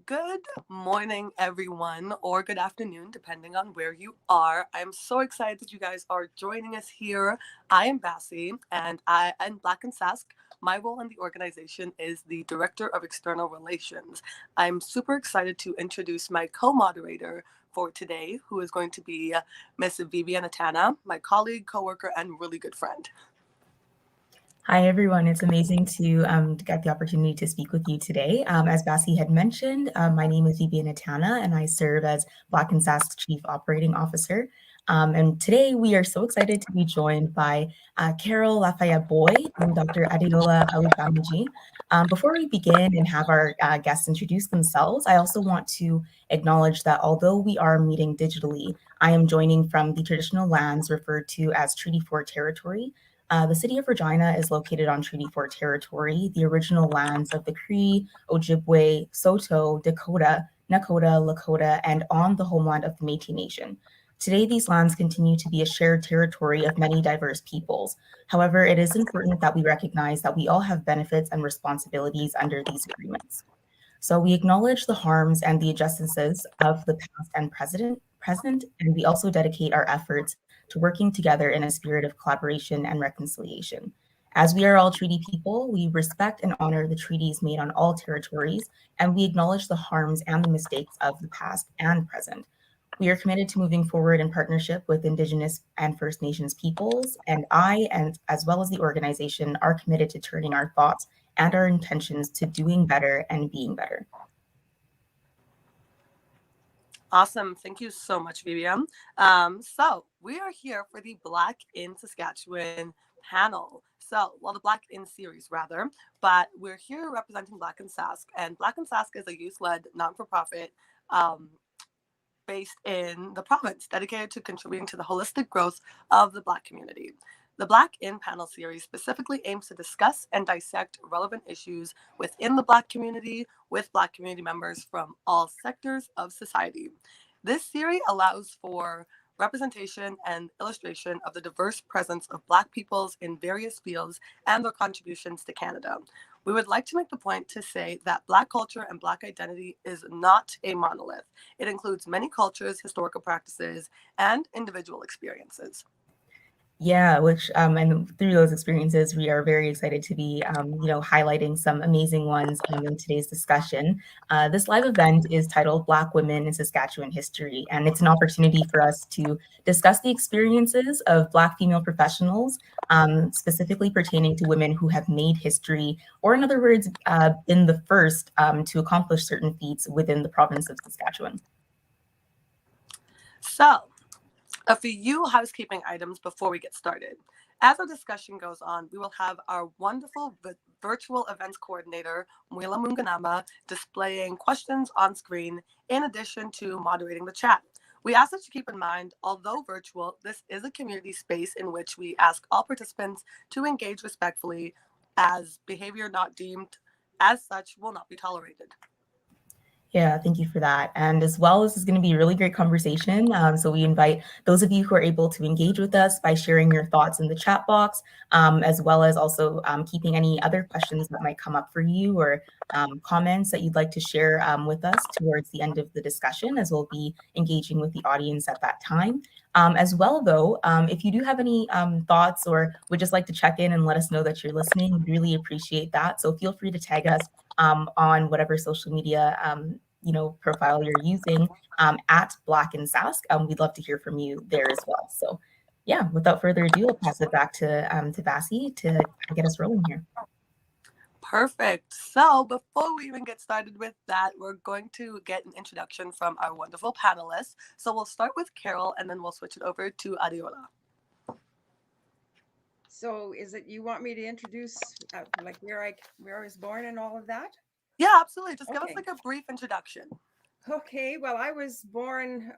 Good morning, everyone, or good afternoon, depending on where you are. I'm so excited that you guys are joining us here. I am Bassie, and I am Black and Sask. My role in the organization is the Director of External Relations. I'm super excited to introduce my co-moderator for today, who is going to be Miss Vivian Atana, my colleague, coworker, and really good friend. Hi, everyone. It's amazing to get the opportunity to speak with you today. As Bassie had mentioned, my name is Vivian Atana, and I serve as Black and Sask's Chief Operating Officer. And today we are so excited to be joined by Carol Lafayette Boy and Dr. Adeola Alubamiji. Before we begin and have our guests introduce themselves, I also want to acknowledge that although we are meeting digitally, I am joining from the traditional lands referred to as Treaty 4 territory. The city of Regina is located on Treaty 4 territory, the original lands of the Cree, Ojibwe, Saulteaux, Dakota, Nakota, Lakota, and on the homeland of the Métis Nation. Today, these lands continue to be a shared territory of many diverse peoples. However, it is important that we recognize that we all have benefits and responsibilities under these agreements. So we acknowledge the harms and the injustices of the past and present, and we also dedicate our efforts to working together in a spirit of collaboration and reconciliation. As we are all treaty people, we respect and honor the treaties made on all territories, and we acknowledge the harms and the mistakes of the past and present. We are committed to moving forward in partnership with Indigenous and First Nations peoples, and and as well as the organization, are committed to turning our thoughts and our intentions to doing better and being better. Awesome. Thank you so much, Vivian. So we are here for the Black in Saskatchewan panel. The Black in series rather, but we're here representing Black in Sask, and Black in Sask is a youth-led non-for-profit based in the province, dedicated to contributing to the holistic growth of the Black community. The Black in Panel series specifically aims to discuss and dissect relevant issues within the Black community with Black community members from all sectors of society. This series allows for representation and illustration of the diverse presence of Black peoples in various fields and their contributions to Canada. We would like to make the point to say that Black culture and Black identity is not a monolith. It includes many cultures, historical practices, and individual experiences. Yeah, which and through those experiences, we are very excited to be, highlighting some amazing ones in today's discussion. This live event is titled Black Women in Saskatchewan History, and it's an opportunity for us to discuss the experiences of Black female professionals, specifically pertaining to women who have made history, or in other words, been the first to accomplish certain feats within the province of Saskatchewan. So, a few housekeeping items before we get started. As our discussion goes on, we will have our wonderful virtual events coordinator, Mwila Munganama, displaying questions on screen in addition to moderating the chat. We ask that you keep in mind, although virtual, this is a community space in which we ask all participants to engage respectfully, as behavior not deemed as such will not be tolerated. Yeah, thank you for that. And as well, this is going to be a really great conversation. So we invite those of you who are able to engage with us by sharing your thoughts in the chat box, as well as also keeping any other questions that might come up for you or comments that you'd like to share with us towards the end of the discussion, as we'll be engaging with the audience at that time. As well, though, if you do have any thoughts or would just like to check in and let us know that you're listening, we really appreciate that. So feel free to tag us on whatever social media profile you're using at Black and Sask. We'd love to hear from you there as well. So yeah, without further ado, I'll pass it back to Bassie to get us rolling here. Perfect. So before we even get started with that, we're going to get an introduction from our wonderful panelists. So we'll start with Carol and then we'll switch it over to Adeola. So is it you want me to introduce like where I was born and all of that? Yeah, absolutely. Just give us Okay. like a brief introduction. Okay, well, I was born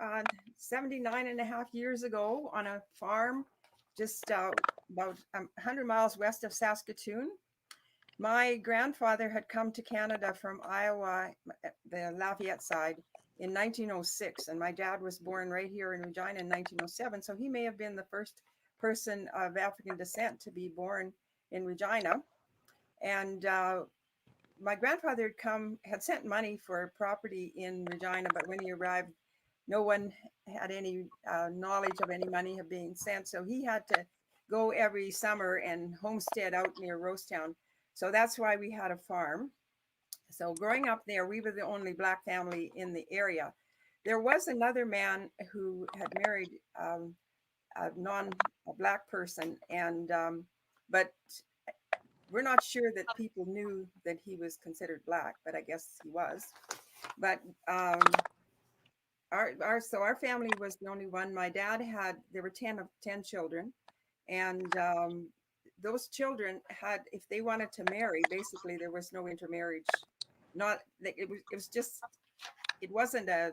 79 and a half years ago on a farm just about 100 miles west of Saskatoon. My grandfather had come to Canada from Iowa, the Lafayette side, in 1906, and my dad was born right here in Regina in 1907, so he may have been the first person of African descent to be born in Regina. And my grandfather had sent money for property in Regina, but when he arrived, no one had any knowledge of any money had being sent. So he had to go every summer and homestead out near Rosetown. So that's why we had a farm. So growing up there, we were the only Black family in the area. There was another man who had married a Black person, and but we're not sure that people knew that he was considered Black, but I guess he was. But our family was the only one. My dad there were 10 children, and those children had, if they wanted to marry, basically there was no intermarriage. Not it was just, it wasn't a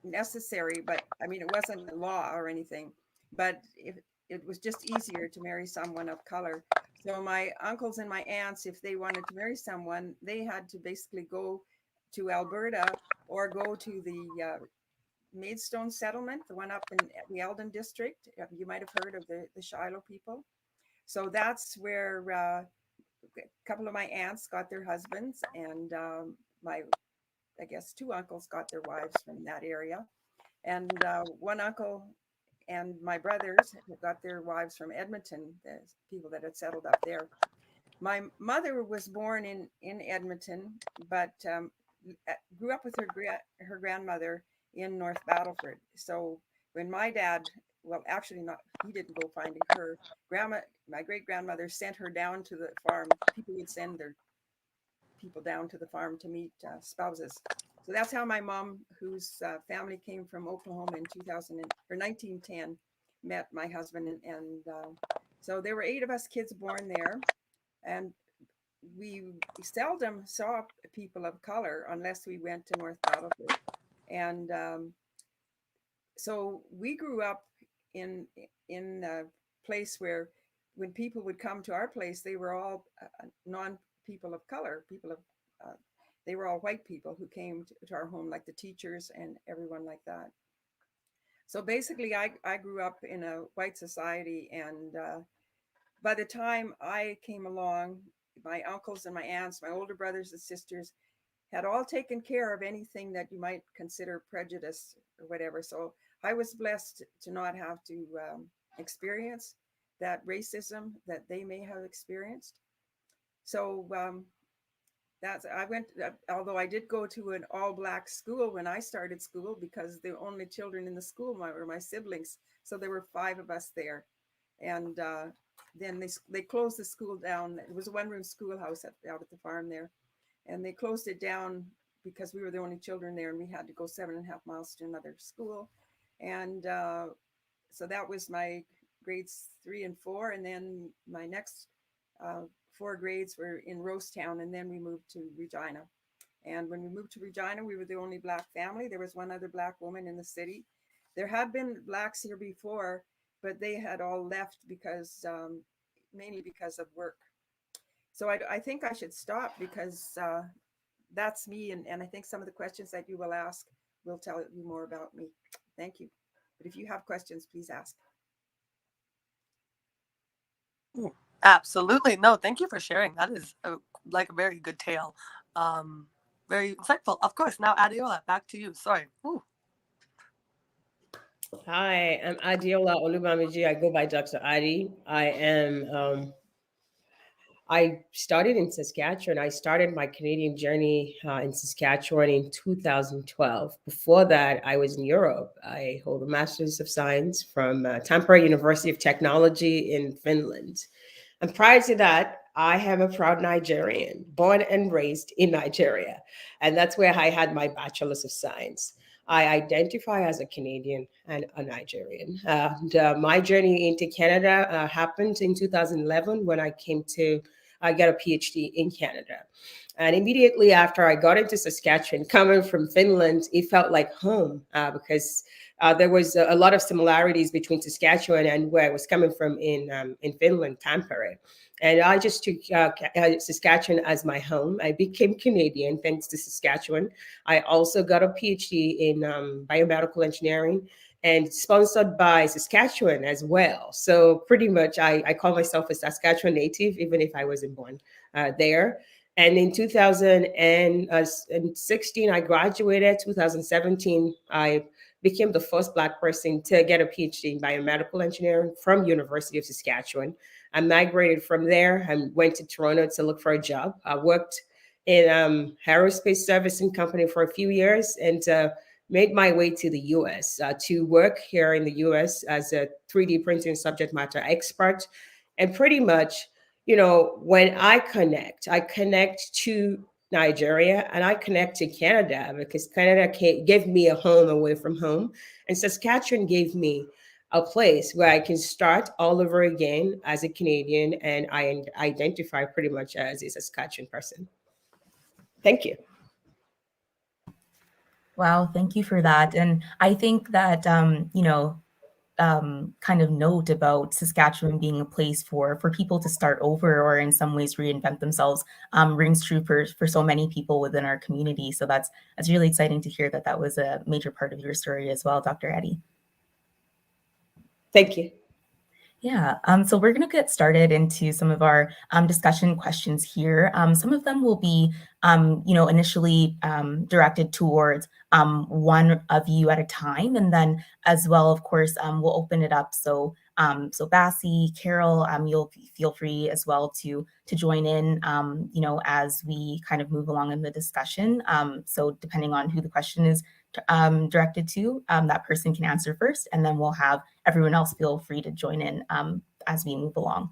necessary, but I mean, it wasn't a law or anything, but it was just easier to marry someone of color. So my uncles and my aunts, if they wanted to marry someone, they had to basically go to Alberta or go to the Maidstone settlement, the one up in the Eldon district. You might have heard of the Shiloh people. So that's where a couple of my aunts got their husbands, and I guess 2 uncles got their wives from that area. And one uncle and my brothers got their wives from Edmonton, the people that had settled up there. My mother was born in Edmonton, but grew up with her grandmother in North Battleford. So when my dad, well, actually not, he didn't go finding her. My great grandmother sent her down to the farm. People would send their people down to the farm to meet spouses. So that's how my mom, whose family came from Oklahoma in 1910, met my husband. And so there were 8 of us kids born there. And we seldom saw people of color unless we went to North Battleford. And so we grew up in a place where when people would come to our place, they were all non-people of color, they were all white people who came to our home, like the teachers and everyone like that. So basically, I grew up in a white society, and by the time I came along, my uncles and my aunts, my older brothers and sisters, had all taken care of anything that you might consider prejudice or whatever. So I was blessed to not have to experience that racism that they may have experienced. So although I did go to an all-Black school when I started school, because the only children in the school were my siblings. So there were 5 of us there. And then they closed the school down. It was a 1-room schoolhouse out at the farm there. And they closed it down because we were the only children there, and we had to go 7.5 miles to another school. And so that was my grades 3 and 4. And then my next 4 grades were in Rosetown, and then we moved to Regina. And when we moved to Regina, we were the only Black family. There was one other Black woman in the city. There had been Blacks here before, but they had all left because mainly because of work. So I think I should stop, because that's me. And I think some of the questions that you will ask will tell you more about me. Thank you. But if you have questions, please ask. Absolutely. No, thank you for sharing. That is a very good tale. Very insightful. Of course. Now, Adiola, back to you. Sorry. Ooh. Hi, I'm Adiola Olubamiji. I go by Dr. Adi. I started in Saskatchewan. I started my Canadian journey in Saskatchewan in 2012. Before that, I was in Europe. I hold a Master's of Science from Tampere University of Technology in Finland. And prior to that, I am a proud Nigerian, born and raised in Nigeria. And that's where I had my Bachelor's of Science. I identify as a Canadian and a Nigerian. My journey into Canada happened in 2011 when I came to get a PhD in Canada. And immediately after I got into Saskatchewan, coming from Finland, it felt like home because there was a lot of similarities between Saskatchewan and where I was coming from in Finland, Tampere. And I just took Saskatchewan as my home. I became Canadian thanks to Saskatchewan. I also got a PhD in biomedical engineering and sponsored by Saskatchewan as well. So pretty much I call myself a Saskatchewan native, even if I wasn't born there. And in 2016, I graduated. 2017, I became the first Black person to get a PhD in biomedical engineering from University of Saskatchewan. I migrated from there and went to Toronto to look for a job. I worked in aerospace servicing company for a few years and made my way to the US to work here in the US as a 3D printing subject matter expert. And pretty much, when I connect to Nigeria and I connect to Canada because Canada gave me a home away from home. And Saskatchewan gave me a place where I can start all over again as a Canadian and I identify pretty much as a Saskatchewan person. Thank you. Wow, thank you for that. And I think that, kind of note about Saskatchewan being a place for people to start over or in some ways reinvent themselves rings true for so many people within our community. So that's really exciting to hear that was a major part of your story as well, Dr. Eddy. Thank you. Yeah, so we're going to get started into some of our discussion questions here. Some of them will be, initially directed towards one of you at a time, and then as well, of course, we'll open it up. So, Bassie, Carol, you'll feel free as well to join in, as we kind of move along in the discussion. So, depending on who the question is directed to, that person can answer first, and then we'll have everyone else feel free to join in as we move along.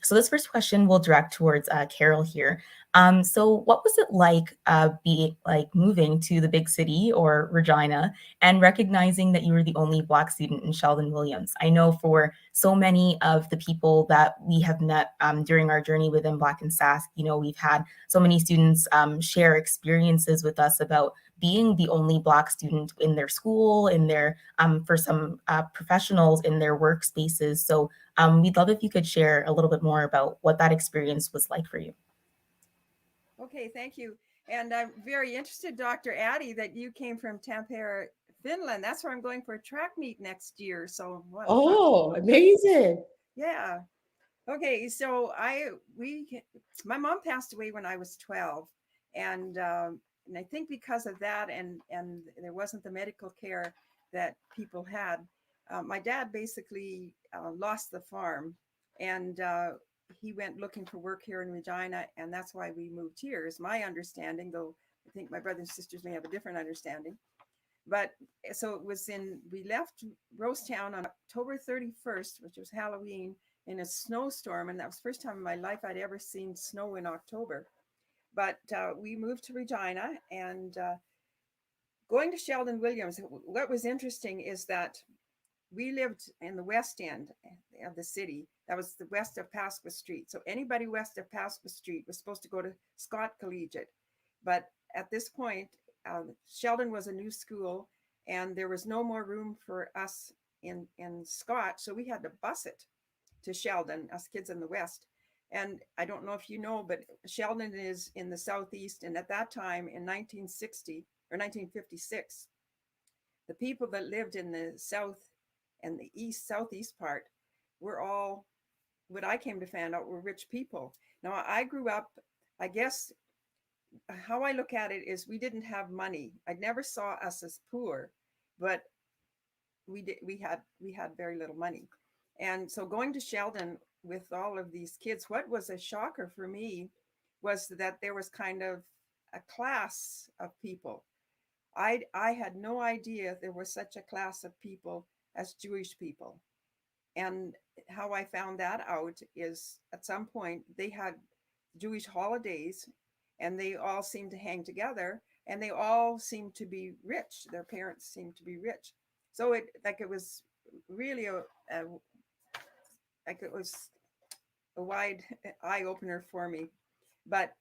So this first question will direct towards Carol here. So what was it like moving to the big city or Regina and recognizing that you were the only Black student in Sheldon Williams? I know for so many of the people that we have met during our journey within Black in Sask, we've had so many students share experiences with us about being the only Black student in their school, in their for some professionals in their workspaces. So we'd love if you could share a little bit more about what that experience was like for you. Okay, thank you. And I'm very interested, Dr. Addy, that you came from Tampere, Finland. That's where I'm going for a track meet next year. So amazing. Yeah. Okay, so my mom passed away when I was 12, and I think because of that, and there wasn't the medical care that people had. My dad basically lost the farm, and he went looking for work here in Regina, and that's why we moved here. Is my understanding, though I think my brothers and sisters may have a different understanding. But so we left Rosetown on October 31st, which was Halloween, in a snowstorm. And that was the first time in my life I'd ever seen snow in October. But we moved to Regina and going to Sheldon Williams. What was interesting is that we lived in the west end of the city. That was the west of Pasqua Street. So anybody west of Pasqua Street was supposed to go to Scott Collegiate. But at this point, Sheldon was a new school and there was no more room for us in Scott. So we had to bus it to Sheldon, us kids in the west. And I don't know if you know, but Sheldon is in the southeast. And at that time in 1960 or 1956, the people that lived in the south and the southeast part were all, what I came to find out, were rich people. Now I grew up, I guess how I look at it is we didn't have money. I never saw us as poor, but we had very little money. And so going to Sheldon with all of these kids, what was a shocker for me was that there was kind of a class of people. I had no idea there was such a class of people as Jewish people. And how I found that out is at some point they had Jewish holidays and they all seemed to hang together and they all seemed to be rich. Their parents seemed to be rich. So it was really a wide eye opener for me. But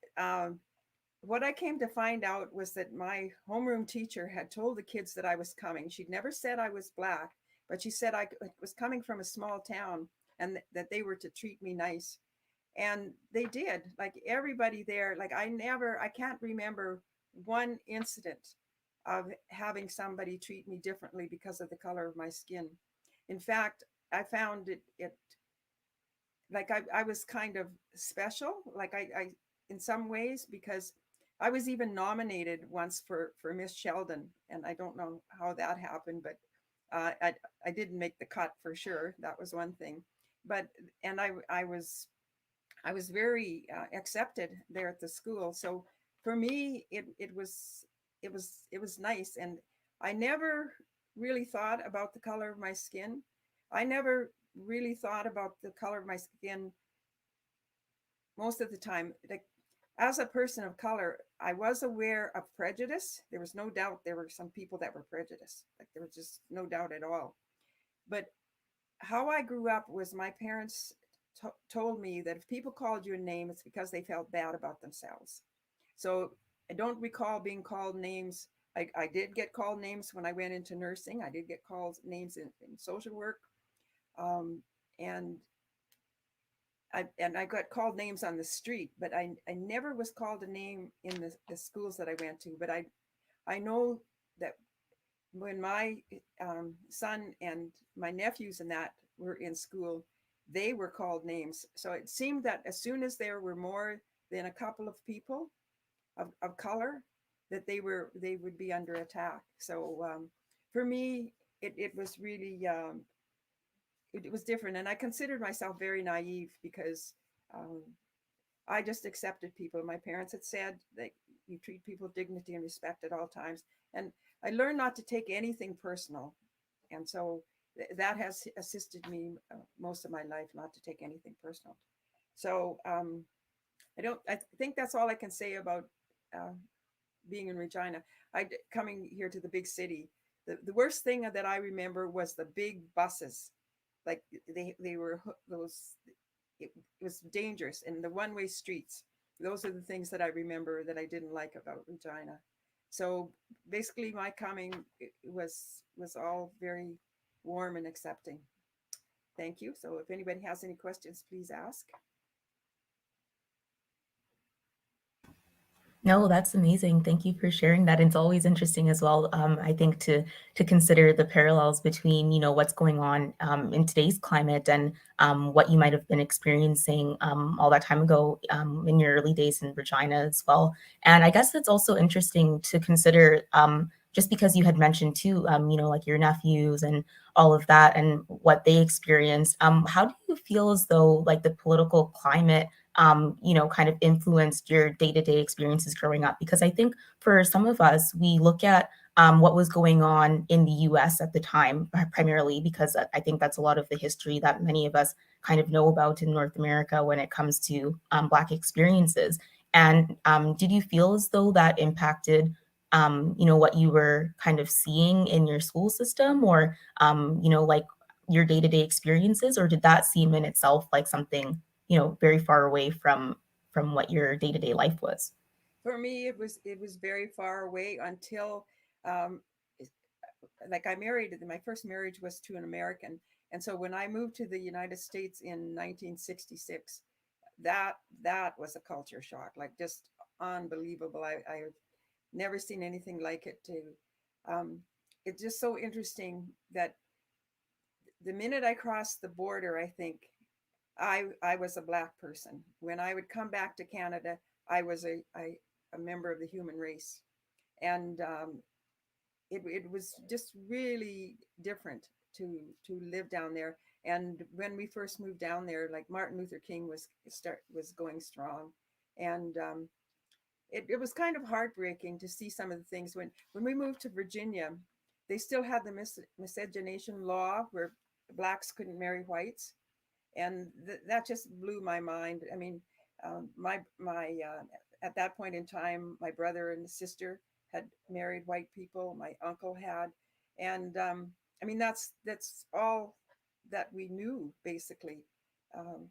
what I came to find out was that my homeroom teacher had told the kids that I was coming. She'd never said I was Black, but she said I was coming from a small town and that they were to treat me nice. And they did. Like everybody there, like I can't remember one incident of having somebody treat me differently because of the color of my skin. In fact, I found it like I was kind of special. Like in some ways, because I was even nominated once for Miss Sheldon, and I don't know how that happened, but I didn't make the cut for sure. That was one thing, but and I was very accepted there at the school. So for me, it was nice, and I never really thought about the color of my skin. I never really thought about the color of my skin most of the time. Like, as a person of color, I was aware of prejudice. There was no doubt there were some people that were prejudiced. Like, there was just no doubt at all. But how I grew up was my parents told me that if people called you a name, it's because they felt bad about themselves. So I don't recall being called names. I did get called names when I went into nursing. I did get called names in social work. Um, and I got called names on the street, but I never was called a name in the schools that I went to. But I know that when my son and my nephews and that were in school, they were called names. So it seemed that as soon as there were more than a couple of people of color, that they would be under attack. So for me, it was really it was different, and I considered myself very naive because um, I just accepted people. My parents had said that you treat people with dignity and respect at all times. And I learned not to take anything personal. And so that has assisted me most of my life, not to take anything personal. So I think that's all I can say about uh, being in Regina. Coming here to the big city. The worst thing that I remember was the big buses. Like, they were those, it was dangerous, and the one-way streets. Those are the things that I remember that I didn't like about Regina. So basically my coming was all very warm and accepting. Thank you. So if anybody has any questions, please ask. No, that's amazing. Thank you for sharing that. It's always interesting as well, I think, to consider the parallels between, what's going on in today's climate and what you might have been experiencing all that time ago in your early days in Regina as well. And I guess it's also interesting to consider, just because you had mentioned too, like your nephews and all of that and what they experienced. How do you feel as though like the political climate kind of influenced your day-to-day experiences growing up? Because I think for some of us, we look at what was going on in the US at the time, primarily because I think that's a lot of the history that many of us kind of know about in North America when it comes to Black experiences. And did you feel as though that impacted what you were kind of seeing in your school system, or like your day-to-day experiences, or did that seem in itself like something very far away from what your day-to-day life was? For me, it was very far away until um, like I married. My first marriage was to an American, and so when I moved to the United States in 1966, that was a culture shock, like just unbelievable. I've never seen anything like it. Um, it's just so interesting that the minute I crossed the border, I think I was a Black person. When I would come back to Canada, I was a member of the human race, and it was just really different to live down there. And when we first moved down there, like Martin Luther King was going strong, and it was kind of heartbreaking to see some of the things when we moved to Virginia. They still had the miscegenation law where Blacks couldn't marry whites, and that just blew my mind. I mean, my at that point in time, my brother and sister had married white people. My uncle had, and I mean that's all that we knew basically. Um,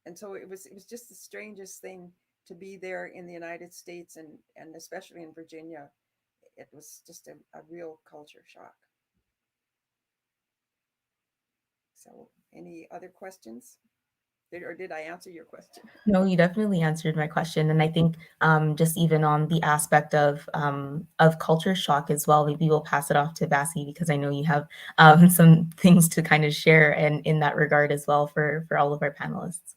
and so it was just the strangest thing to be there in the United States, and especially in Virginia. It was just a real culture shock. So, any other questions? Or did I answer your question? No, you definitely answered my question, and I think just even on the aspect of culture shock as well, maybe we'll pass it off to Bassi because I know you have some things to kind of share and in that regard as well for all of our panelists.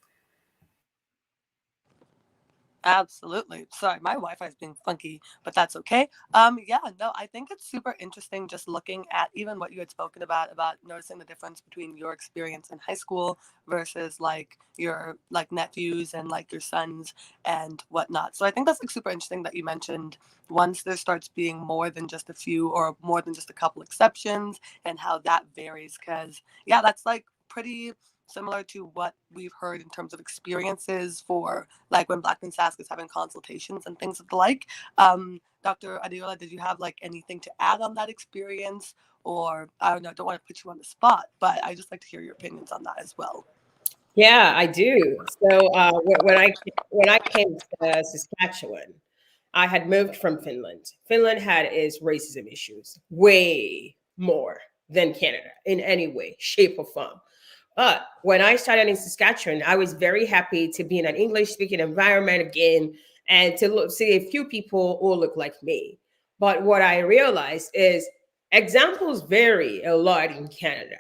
Absolutely. Sorry, my Wi-Fi is being funky, but that's okay. Yeah, no, I think it's super interesting just looking at even what you had spoken about noticing the difference between your experience in high school versus like your like nephews and like your sons and whatnot. So I think that's like super interesting that you mentioned once there starts being more than just a few or more than just a couple exceptions and how that varies. Because yeah, that's like pretty similar to what we've heard in terms of experiences for like when Black and Sask is having consultations and things of the like. Dr. Adiola, did you have like anything to add on that experience? Or I don't know, I don't want to put you on the spot, but I just like to hear your opinions on that as well. Yeah, I do. So when I came to Saskatchewan, I had moved from Finland. Finland had its racism issues way more than Canada in any way, shape, or form. But when I started in Saskatchewan, I was very happy to be in an English speaking environment again and to see a few people who look like me. But what I realized is examples vary a lot in Canada.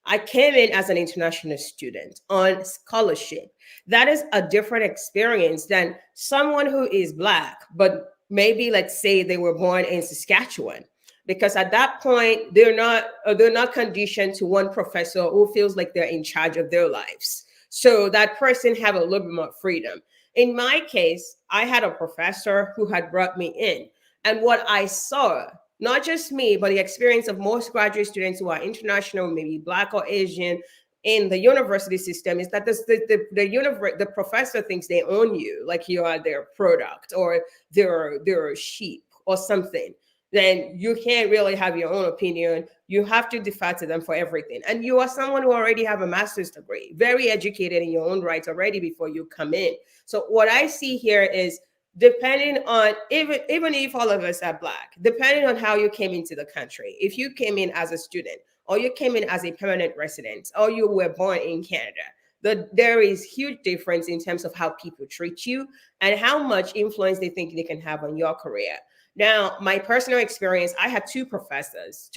I came in as an international student on scholarship. That is a different experience than someone who is Black, but maybe let's say they were born in Saskatchewan. Because at that point, they're not conditioned to one professor who feels like they're in charge of their lives. So that person have a little bit more freedom. In my case, I had a professor who had brought me in. And what I saw, not just me, but the experience of most graduate students who are international, maybe Black or Asian, in the university system is that the professor thinks they own you, like you are their product or their sheep or something. Then you can't really have your own opinion. You have to defer to them for everything. And you are someone who already have a master's degree, very educated in your own rights already before you come in. So what I see here is depending on even if all of us are Black, depending on how you came into the country, if you came in as a student or you came in as a permanent resident or you were born in Canada, there is huge difference in terms of how people treat you and how much influence they think they can have on your career. Now, my personal experience, I had two professors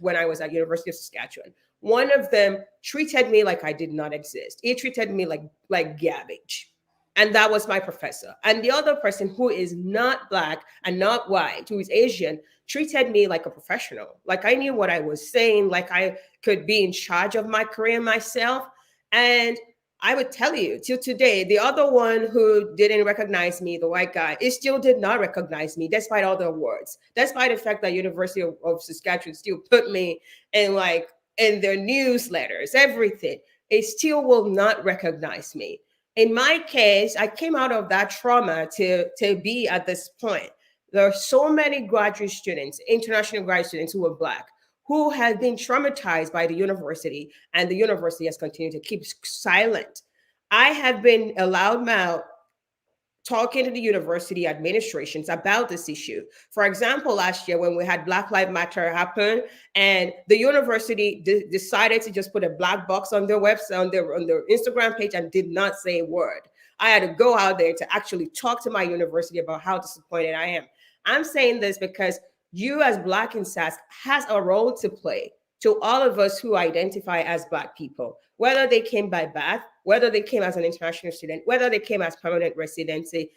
when I was at University of Saskatchewan. One of them treated me like I did not exist. He treated me like garbage. And that was my professor. And the other person who is not Black and not white, who is Asian, treated me like a professional. Like I knew what I was saying, like I could be in charge of my career myself. And I would tell you, till today, the other one who didn't recognize me, the white guy, he still did not recognize me, despite all the awards, despite the fact that University of Saskatchewan still put me in their newsletters, everything. It still will not recognize me. In my case, I came out of that trauma to be at this point. There are so many graduate students, international graduate students who are Black, who have been traumatized by the university, and the university has continued to keep silent. I have been a loudmouth talking to the university administrations about this issue. For example, last year when we had Black Lives Matter happen, and the university decided to just put a black box on their website, on their Instagram page, and did not say a word. I had to go out there to actually talk to my university about how disappointed I am. I'm saying this because you as Black in Sask has a role to play to all of us who identify as Black people, whether they came by birth, whether they came as an international student, whether they came as permanent residency.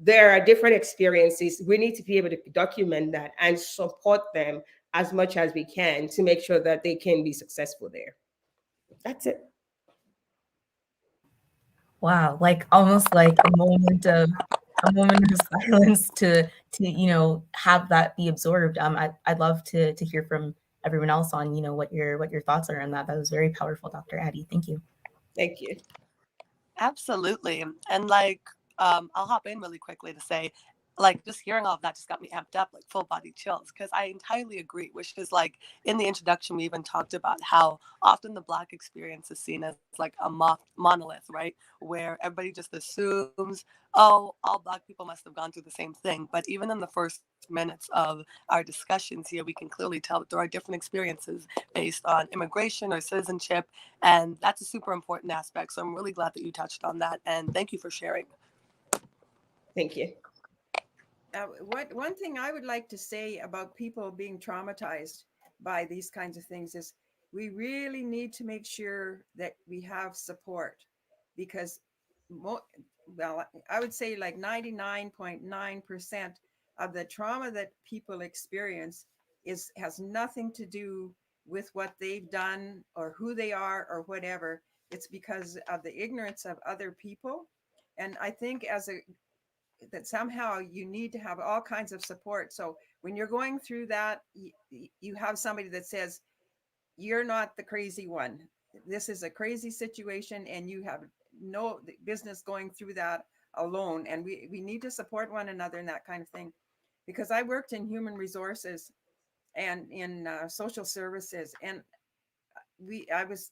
There are different experiences. We need to be able to document that and support them as much as we can to make sure that they can be successful there. That's it. Wow, like almost like a moment of silence to have that be absorbed. I'd love to hear from everyone else on what your thoughts are on that. That was very powerful, Dr. Addie. Thank you. Thank you. Absolutely. And like, I'll hop in really quickly to say, like, just hearing all of that just got me amped up, like full body chills, because I entirely agree. Which is like in the introduction, we even talked about how often the Black experience is seen as like a monolith, right? Where everybody just assumes, oh, all Black people must have gone through the same thing. But even in the first minutes of our discussions here, we can clearly tell that there are different experiences based on immigration or citizenship. And that's a super important aspect. So I'm really glad that you touched on that. And thank you for sharing. Thank you. One thing I would like to say about people being traumatized by these kinds of things is we really need to make sure that we have support, because well, I would say like 99.9% of the trauma that people experience has nothing to do with what they've done or who they are or whatever. It's because of the ignorance of other people. And I think that somehow you need to have all kinds of support. So when you're going through that, you have somebody that says, you're not the crazy one. This is a crazy situation and you have no business going through that alone. And we need to support one another in that kind of thing. Because I worked in human resources and in social services, and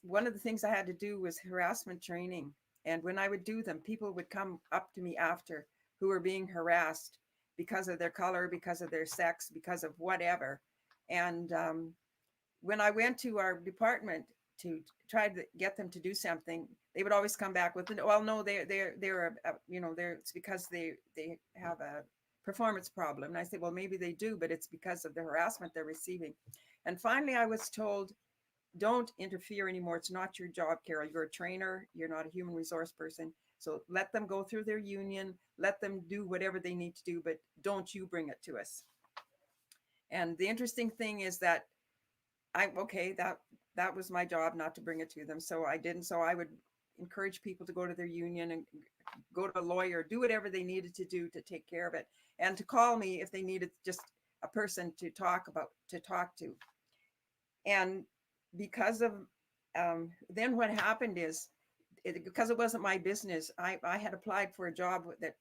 one of the things I had to do was harassment training. And when I would do them, people would come up to me after who were being harassed because of their color, because of their sex, because of whatever. And when I went to our department to try to get them to do something, they would always come back with, well, no, it's because they have a performance problem. And I said, well, maybe they do, but it's because of the harassment they're receiving. And finally, I was told, don't interfere anymore. It's not your job, Carol. You're a trainer. You're not a human resource person. So let them go through their union. Let them do whatever they need to do, but don't you bring it to us. And the interesting thing is that that was my job, not to bring it to them. So I didn't. So I would encourage people to go to their union and go to a lawyer, do whatever they needed to do to take care of it, and to call me if they needed just a person to talk to. And because of then what happened is, because it wasn't my business, I had applied for a job that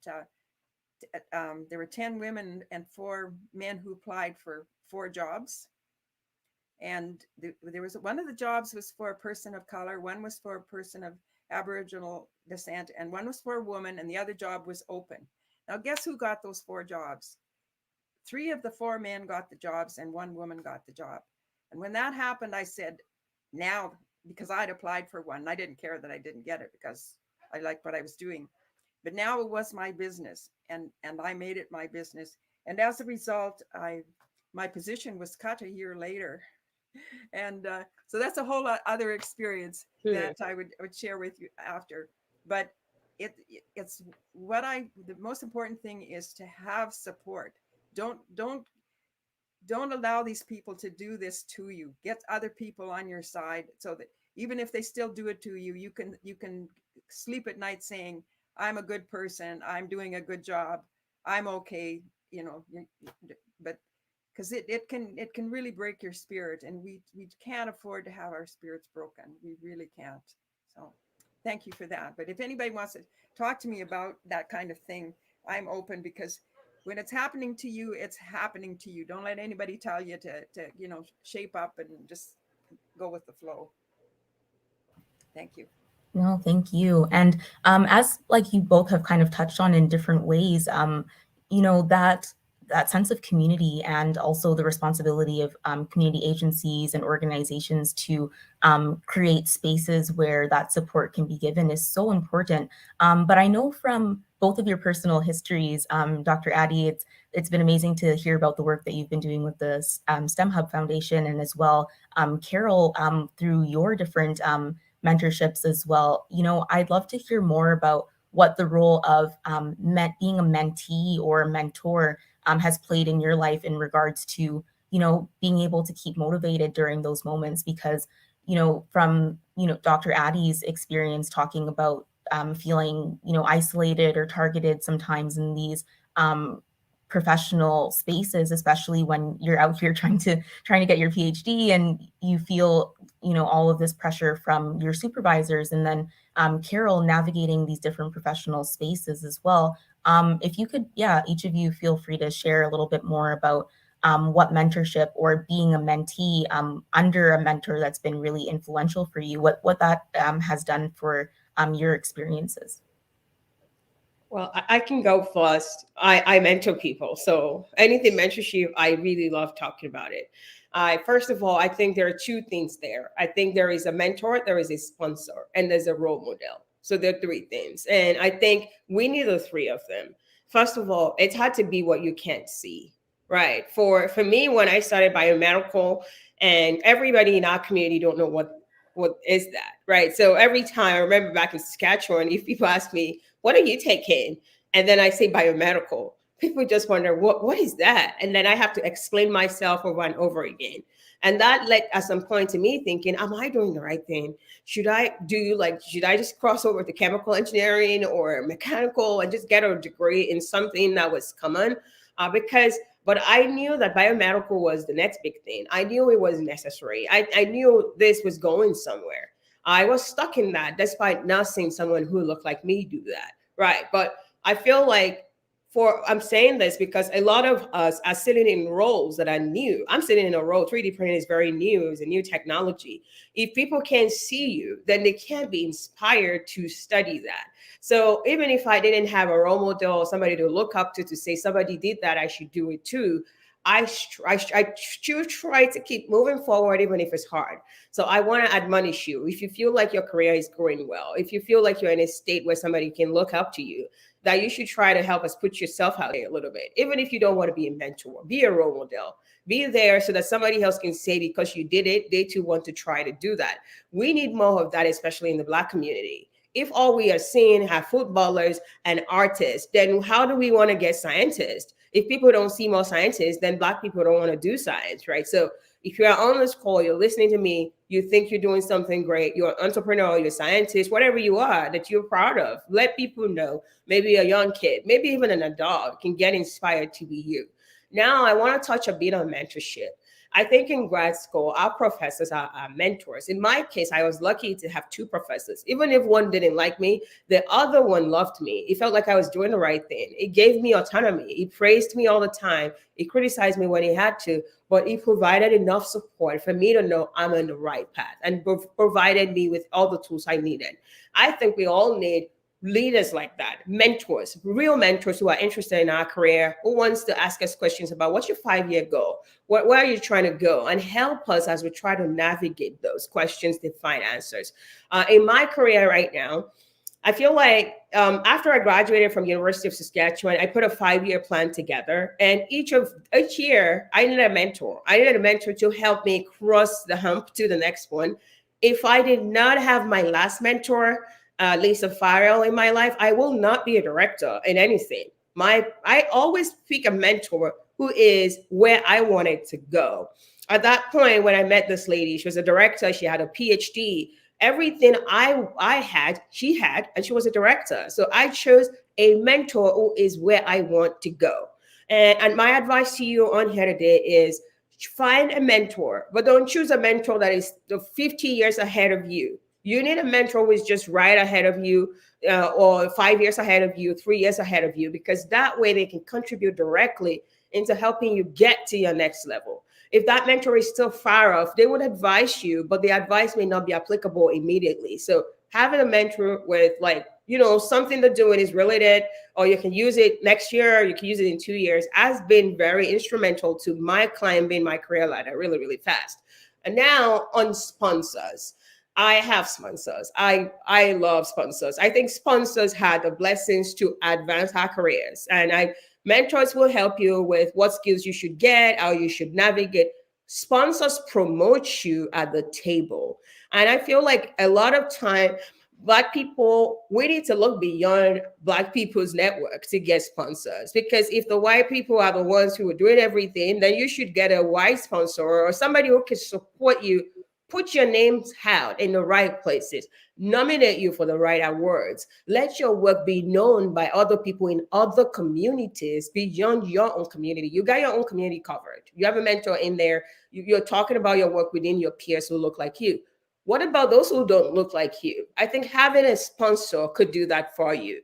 there were 10 women and 4 men who applied for 4 jobs. And there was one of the jobs was for a person of color, one was for a person of Aboriginal descent, and one was for a woman, and the other job was open. Now, guess who got those 4 jobs? 3 of the 4 men got the jobs, and 1 woman got the job. And when that happened, I said, now, because I'd applied for one, and I didn't care that I didn't get it because I liked what I was doing. But now it was my business, and I made it my business. And as a result, my position was cut a year later. And so that's a whole other experience that I would share with you after. But it's the most important thing is to have support. Don't allow these people to do this to you. Get other people on your side so that even if they still do it to you, you can sleep at night saying, I'm a good person, I'm doing a good job, I'm okay, but because it can really break your spirit, and we can't afford to have our spirits broken. We really can't. So thank you for that. But if anybody wants to talk to me about that kind of thing, I'm open, because when it's happening to you, it's happening to you. Don't let anybody tell you to shape up and just go with the flow. Thank you. No, thank you. And as like you both have kind of touched on in different ways, that sense of community, and also the responsibility of community agencies and organizations to create spaces where that support can be given is so important. But I know from both of your personal histories, Dr. Addie, it's been amazing to hear about the work that you've been doing with the STEM Hub Foundation, and as well, Carol, through your different mentorships as well. I'd love to hear more about what the role of being a mentee or a mentor has played in your life in regards to, being able to keep motivated during those moments. Because, from, Dr. Addie's experience talking about feeling, isolated or targeted sometimes in these professional spaces, especially when you're out here trying to get your PhD and you feel, all of this pressure from your supervisors, and then Carol navigating these different professional spaces as well. If you could, each of you feel free to share a little bit more about what mentorship or being a mentee under a mentor that's been really influential for you, what that has done for your experiences. Well, I can go first. I mentor people. So anything mentorship, I really love talking about it. First of all, I think there are 2 things there. I think there is a mentor, there is a sponsor, and there's a role model. So there are 3 things. And I think we need the 3 of them. First of all, it's hard to be what you can't see, right? For me, when I started biomedical, and everybody in our community don't know what is that, right? So every time, I remember back in Saskatchewan, if people ask me, what are you taking? And then I say biomedical. People just wonder, what is that? And then I have to explain myself over and over again. And that led at some point to me thinking, am I doing the right thing? Should I just cross over to chemical engineering or mechanical and just get a degree in something that was common? But I knew that biomedical was the next big thing. I knew it was necessary. I knew this was going somewhere. I was stuck in that despite not seeing someone who looked like me do that. Right. But I feel like I'm saying this because a lot of us are sitting in roles that are new. I'm sitting in a role. 3D printing is very new. It's a new technology. If people can't see you, then they can't be inspired to study that. So even if I didn't have a role model or somebody to look up to say somebody did that, I should do it too. I should try to keep moving forward, even if it's hard. So I want to admonish you. If you feel like your career is going well, if you feel like you're in a state where somebody can look up to you, that you should try to help us put yourself out there a little bit. Even if you don't want to be a mentor, be a role model, be there so that somebody else can say, because you did it, they too want to try to do that. We need more of that, especially in the Black community. If all we are seeing are footballers and artists, then how do we want to get scientists? If people don't see more scientists, then Black people don't want to do science, right? So if you're on this call, you're listening to me, you think you're doing something great, you're an entrepreneur, you're a scientist, whatever you are that you're proud of, let people know. Maybe a young kid, maybe even an adult can get inspired to be you. Now, I want to touch a bit on mentorship. I think in grad school, our professors are mentors. In my case, I was lucky to have two professors. Even if one didn't like me, the other one loved me. It felt like I was doing the right thing. It gave me autonomy. He praised me all the time. He criticized me when he had to, but he provided enough support for me to know I'm on the right path and provided me with all the tools I needed. I think we all need leaders like that, mentors, real mentors who are interested in our career, who wants to ask us questions about what's your 5-year goal? Where are you trying to go? And help us as we try to navigate those questions to find answers. In my career right now, I feel like after I graduated from University of Saskatchewan, I put a 5-year plan together. And each year, I needed a mentor. I needed a mentor to help me cross the hump to the next one. If I did not have my last mentor, Lisa Farrell, in my life, I will not be a director in anything. I always pick a mentor who is where I wanted to go. At that point, when I met this lady, she was a director, she had a PhD. Everything I had, she had, and she was a director. So I chose a mentor who is where I want to go. And my advice to you on here today is find a mentor, but don't choose a mentor that is 50 years ahead of you. You need a mentor who is just right ahead of you, or 5 years ahead of you, 3 years ahead of you, because that way they can contribute directly into helping you get to your next level. If that mentor is still far off, they would advise you, but the advice may not be applicable immediately. So having a mentor with something they're doing is related, or you can use it next year, or you can use it in 2 years, has been very instrumental to my climbing my career ladder really, really fast. And now on sponsors. I have sponsors. I love sponsors. I think sponsors had the blessings to advance our careers. And mentors will help you with what skills you should get, how you should navigate. Sponsors promote you at the table. And I feel like a lot of time, Black people, we need to look beyond Black people's network to get sponsors. Because if the white people are the ones who are doing everything, then you should get a white sponsor or somebody who can support you. Put your names out in the right places. Nominate you for the right awards. Let your work be known by other people in other communities beyond your own community. You got your own community covered. You have a mentor in there. You're talking about your work within your peers who look like you. What about those who don't look like you? I think having a sponsor could do that for you.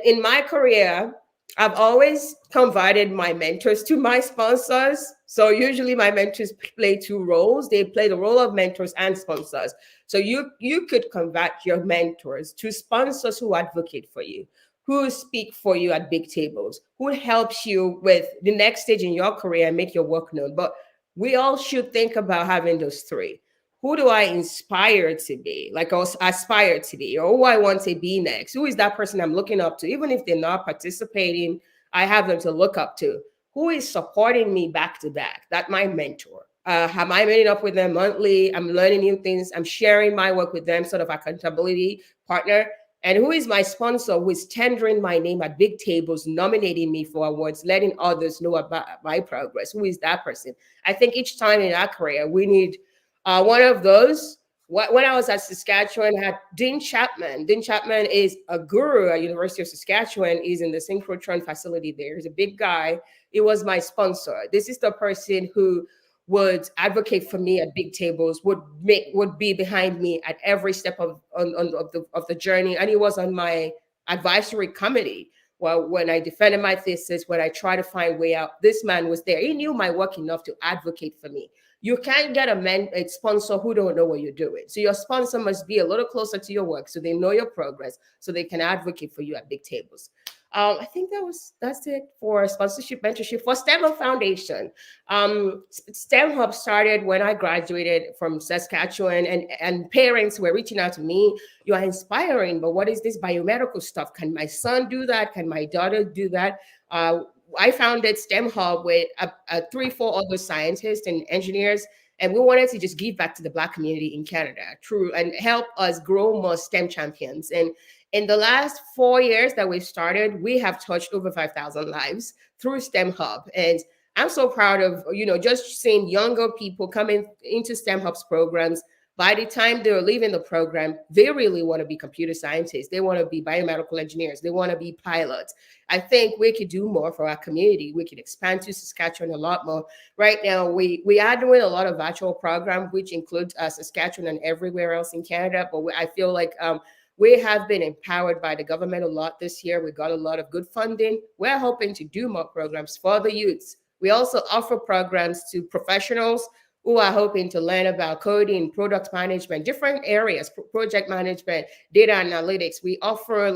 In my career, I've always converted my mentors to my sponsors. So usually my mentors play two roles. They play the role of mentors and sponsors. So you could convert your mentors to sponsors who advocate for you, who speak for you at big tables, who helps you with the next stage in your career and make your work known. But we all should think about having those three. Who do I inspire to be, like I aspire to be, or who I want to be next? Who is that person I'm looking up to? Even if they're not participating, I have them to look up to. Who is supporting me back to back? That's my mentor. Am I meeting up with them monthly? I'm learning new things. I'm sharing my work with them, sort of accountability partner. And who is my sponsor who is tendering my name at big tables, nominating me for awards, letting others know about my progress? Who is that person? I think each time in our career, we need one of those. When I was at Saskatchewan, I had Dean Chapman. Dean Chapman is a guru at University of Saskatchewan. He's in the synchrotron facility there. He's a big guy. He was my sponsor. This is the person who would advocate for me at big tables, would be behind me at every step of the journey. And he was on my advisory committee. Well, when I defended my thesis, when I tried to find way out, this man was there. He knew my work enough to advocate for me. You can't get a sponsor who don't know what you're doing. So your sponsor must be a little closer to your work so they know your progress, so they can advocate for you at big tables. I think that's it for sponsorship mentorship for STEM Hub Foundation. STEM Hub started when I graduated from Saskatchewan, and parents were reaching out to me. You are inspiring, but what is this biomedical stuff? Can my son do that? Can my daughter do that? I founded STEM Hub with 3-4 other scientists and engineers, and we wanted to just give back to the Black community in Canada and help us grow more STEM champions. And in the last 4 years that we've started, we have touched over 5,000 lives through STEM Hub. And I'm so proud of, just seeing younger people coming into STEM Hub's programs. By the time they're leaving the program, they really want to be computer scientists. They want to be biomedical engineers. They want to be pilots. I think we could do more for our community. We could expand to Saskatchewan a lot more. Right now, we are doing a lot of virtual programs, which includes Saskatchewan and everywhere else in Canada. But I feel like we have been empowered by the government a lot this year. We got a lot of good funding. We're hoping to do more programs for the youths. We also offer programs to professionals who are hoping to learn about coding, product management, different areas, project management, data analytics. We offer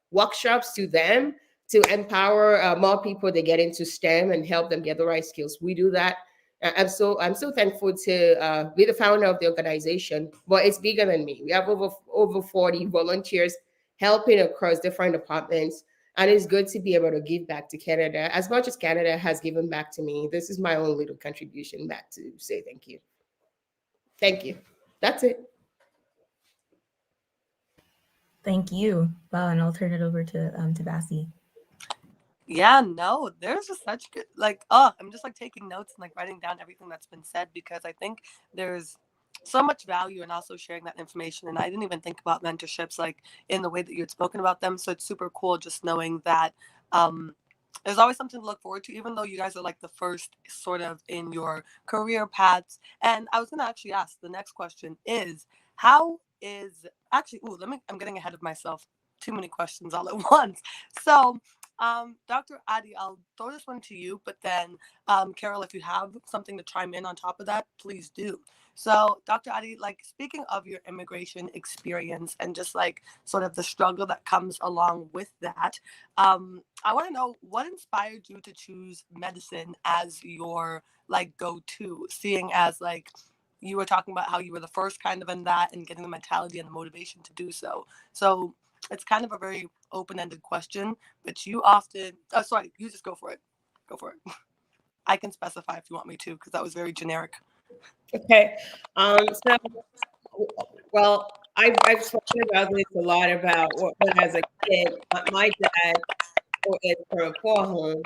workshops to them to empower more people to get into STEM and help them get the right skills. We do that. I'm so thankful to be the founder of the organization, but it's bigger than me. We have over 40 volunteers helping across different departments. And it's good to be able to give back to Canada as much as Canada has given back to me. This is my own little contribution back to say thank you. Thank you. That's it. Thank you. Wow, and I'll turn it over to Bassi. Yeah, no, there's just such good, I'm just taking notes and writing down everything that's been said, because I think there's so much value in also sharing that information. And I didn't even think about mentorships in the way that you had spoken about them. So it's super cool just knowing that there's always something to look forward to, even though you guys are the first sort of in your career paths. And I was going to actually ask, the next question is, I'm getting ahead of myself. Too many questions all at once. So Dr. Adi, I'll throw this one to you, but then Carol, if you have something to chime in on top of that, please do. So Dr. Adi, speaking of your immigration experience and just sort of the struggle that comes along with that, I want to know what inspired you to choose medicine as your go-to, seeing as you were talking about how you were the first kind of in that and getting the mentality and the motivation to do so. So it's kind of a very open-ended question, but you just go for it. Go for it. I can specify if you want me to, because that was very generic. Okay. I've spoken about this a lot about when as a kid, my dad is from a poor home.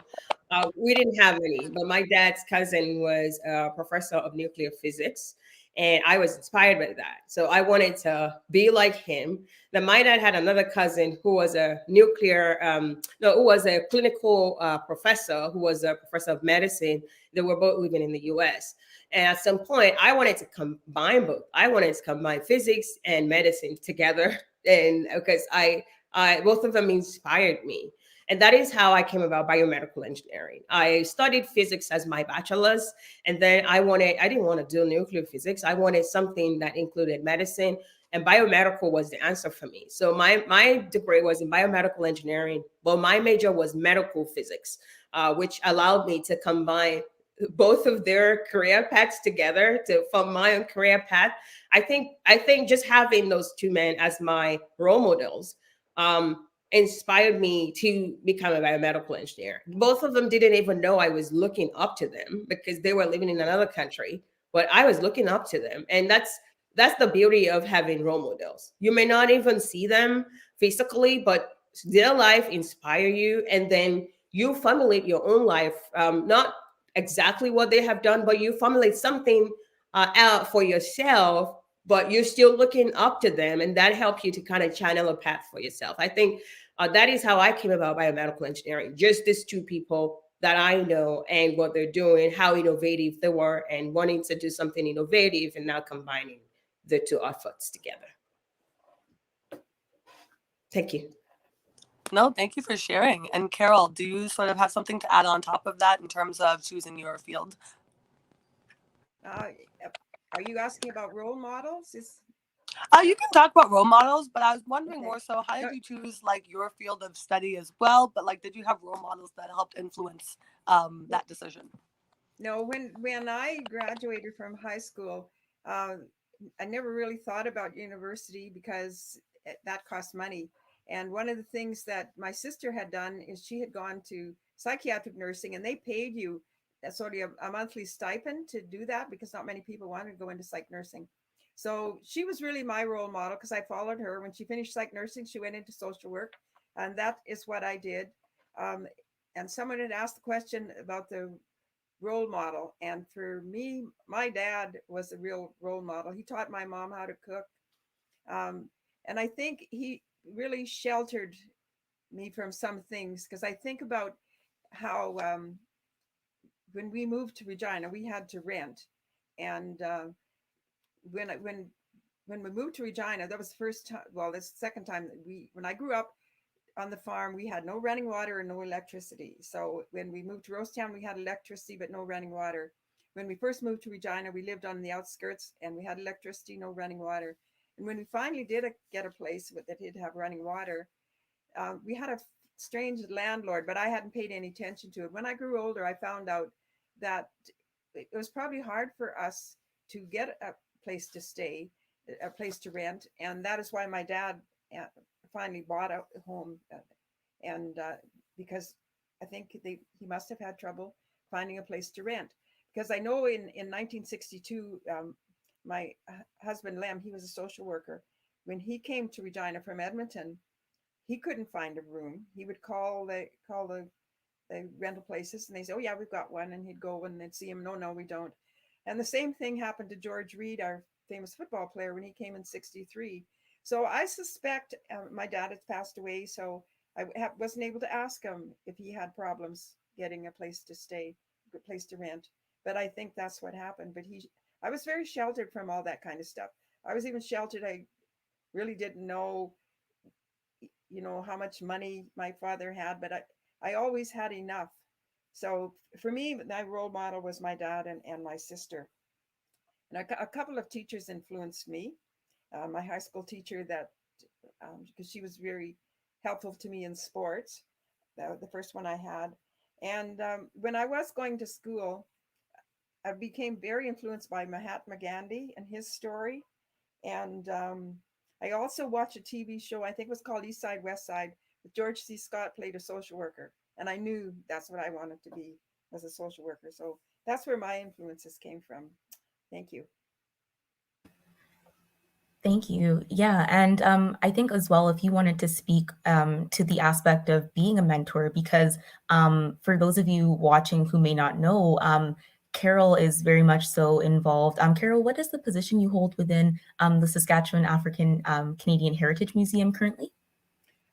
We didn't have any, but my dad's cousin was a professor of nuclear physics, and I was inspired by that. So I wanted to be like him. Then my dad had another cousin who was a clinical professor, who was a professor of medicine. They were both living in the US. And at some point, I wanted to combine both. I wanted to combine physics and medicine together, and because I both of them inspired me. And that is how I came about biomedical engineering. I studied physics as my bachelor's, and then I didn't want to do nuclear physics. I wanted something that included medicine, and biomedical was the answer for me. So my degree was in biomedical engineering, but my major was medical physics, which allowed me to combine both of their career paths together to form my own career path. I think just having those two men as my role models inspired me to become a biomedical engineer. Both of them didn't even know I was looking up to them because they were living in another country, but I was looking up to them. And that's the beauty of having role models. You may not even see them physically, but their life inspire you, and then you formulate your own life, not exactly what they have done, but you formulate something out for yourself, but you're still looking up to them, and that helps you to kind of channel a path for yourself. I think that is how I came about biomedical engineering. Just these two people that I know and what they're doing, how innovative they were, and wanting to do something innovative, and now combining the two efforts together. Thank you. No, thank you for sharing. And Carol, do you sort of have something to add on top of that in terms of choosing your field? Are you asking about role models? You can talk about role models, but I was wondering Okay. more so, how did you choose like your field of study as well? But like, did you have role models that helped influence that decision? No, when I graduated from high school, I never really thought about university because that cost money. And one of the things that my sister had done is she had gone to psychiatric nursing, and they paid you sort of a monthly stipend to do that because not many people wanted to go into psych nursing. So she was really my role model because I followed her. When she finished psych nursing, she went into social work, and that is what I did. Um, and someone had asked the question about the role model. And for me, my dad was a real role model. He taught my mom how to cook. And I think he really sheltered me from some things because I think about how when we moved to Regina, we had to rent. And when I, when we moved to Regina, that was the first time, well, this second time that when I grew up, on the farm, we had no running water and no electricity. So when we moved to Rosetown, we had electricity, but no running water. When we first moved to Regina, we lived on the outskirts and we had electricity, no running water. And when we finally did get a place that did have running water, we had a strange landlord, but I hadn't paid any attention to it. When I grew older, I found out that it was probably hard for us to get a place to stay, a place to rent. And that is why my dad finally bought a home, and because I think he must have had trouble finding a place to rent. Because I know in 1962, my husband Lem, he was a social worker. When he came to Regina from Edmonton, he couldn't find a room. He would call the rental places, and they say, "Oh yeah, we've got one," and he'd go and they'd see him. No, we don't. And the same thing happened to George Reed, our famous football player, when he came in '63. So I suspect my dad had passed away, so I wasn't able to ask him if he had problems getting a place to stay, a place to rent. But I think that's what happened. But I was very sheltered from all that kind of stuff. I was even sheltered. I really didn't know, how much money my father had, but I always had enough. So for me, my role model was my dad and my sister. And a couple of teachers influenced me. My high school teacher, that because she was very helpful to me in sports, the first one I had. And when I was going to school, I became very influenced by Mahatma Gandhi and his story. And I also watched a TV show, I think it was called East Side, West Side, with George C. Scott played a social worker. And I knew that's what I wanted to be, as a social worker. So that's where my influences came from. Thank you. Thank you. Yeah, and I think as well, if you wanted to speak to the aspect of being a mentor, because for those of you watching who may not know, Carol is very much so involved. Carol, what is the position you hold within the Saskatchewan African Canadian Heritage Museum currently?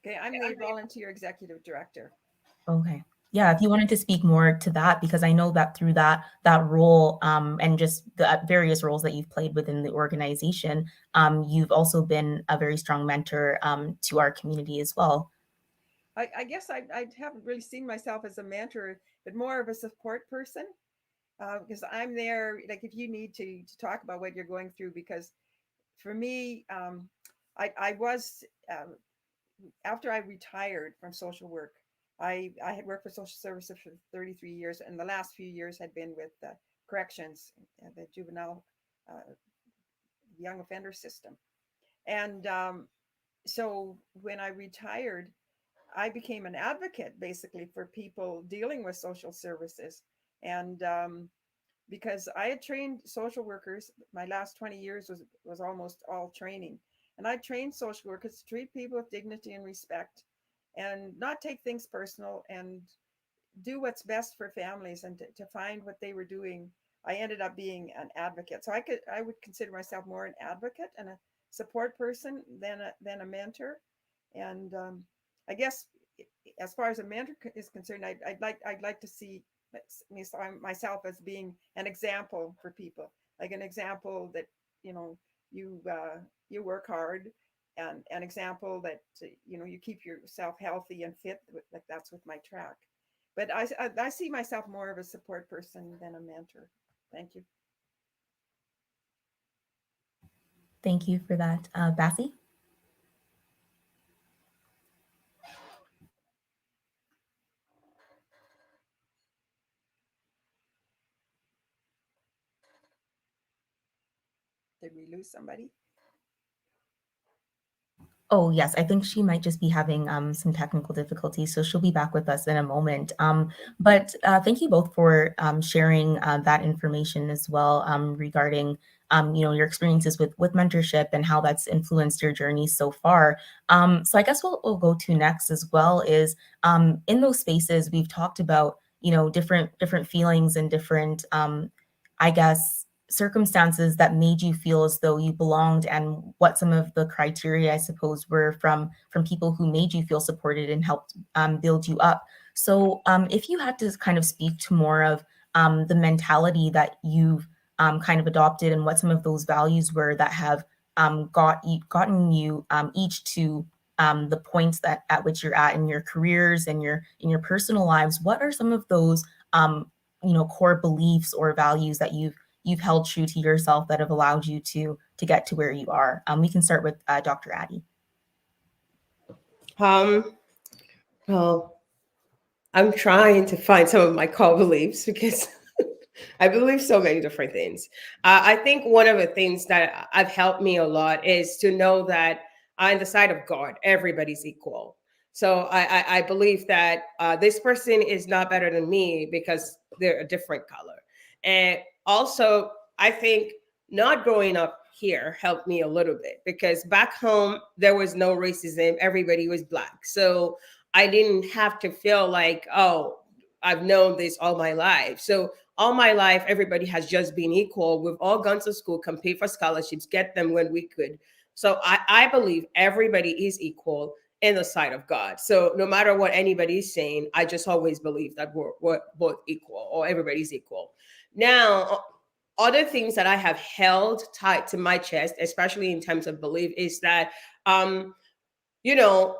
Okay, I'm the volunteer executive director. Okay. Yeah, if you wanted to speak more to that, because I know that through that role and just the various roles that you've played within the organization, you've also been a very strong mentor to our community as well. I guess I haven't really seen myself as a mentor, but more of a support person, because I'm there, like if you need to talk about what you're going through, because for me, I was, after I retired from social work, I had worked for social services for 33 years, and the last few years had been with corrections, the juvenile young offender system. And so when I retired, I became an advocate basically for people dealing with social services. And because I had trained social workers, my last 20 years was almost all training. And I train social workers to treat people with dignity and respect and not take things personal and do what's best for families and to find what they were doing. I ended up being an advocate. So I would consider myself more an advocate and a support person than a mentor. And I guess as far as a mentor is concerned, I'd like to see myself as being an example for people, like an example that you know you you work hard, and an example that you keep yourself healthy and fit. Like that's with my track. But I see myself more of a support person than a mentor. Thank you. Thank you for that. Bassie? Did we lose somebody? Oh, yes, I think she might just be having some technical difficulties, so she'll be back with us in a moment. But thank you both for sharing that information as well regarding your experiences with mentorship and how that's influenced your journey so far. So I guess what we'll go to next as well is in those spaces we've talked about different feelings and different I guess circumstances that made you feel as though you belonged, and what some of the criteria I suppose were from people who made you feel supported and helped build you up. So if you had to kind of speak to more of the mentality that you've kind of adopted and what some of those values were that have gotten you each to the points that at which you're at in your careers and in your personal lives, what are some of those core beliefs or values that you've held true to yourself that have allowed you to get to where you are? We can start with Dr. Addie. Well, I'm trying to find some of my core beliefs because I believe so many different things. I think one of the things that have helped me a lot is to know that on the side of God, everybody's equal. So I believe that this person is not better than me because they're a different color. And also, I think not growing up here helped me a little bit because back home, there was no racism. Everybody was Black. So I didn't have to feel like, oh, I've known this all my life. So all my life, everybody has just been equal. We've all gone to school, compete for scholarships, get them when we could. So I believe everybody is equal in the sight of God. So no matter what anybody is saying, I just always believe that we're both equal or everybody's equal. Now, other things that I have held tight to my chest, especially in terms of belief, is that, you know,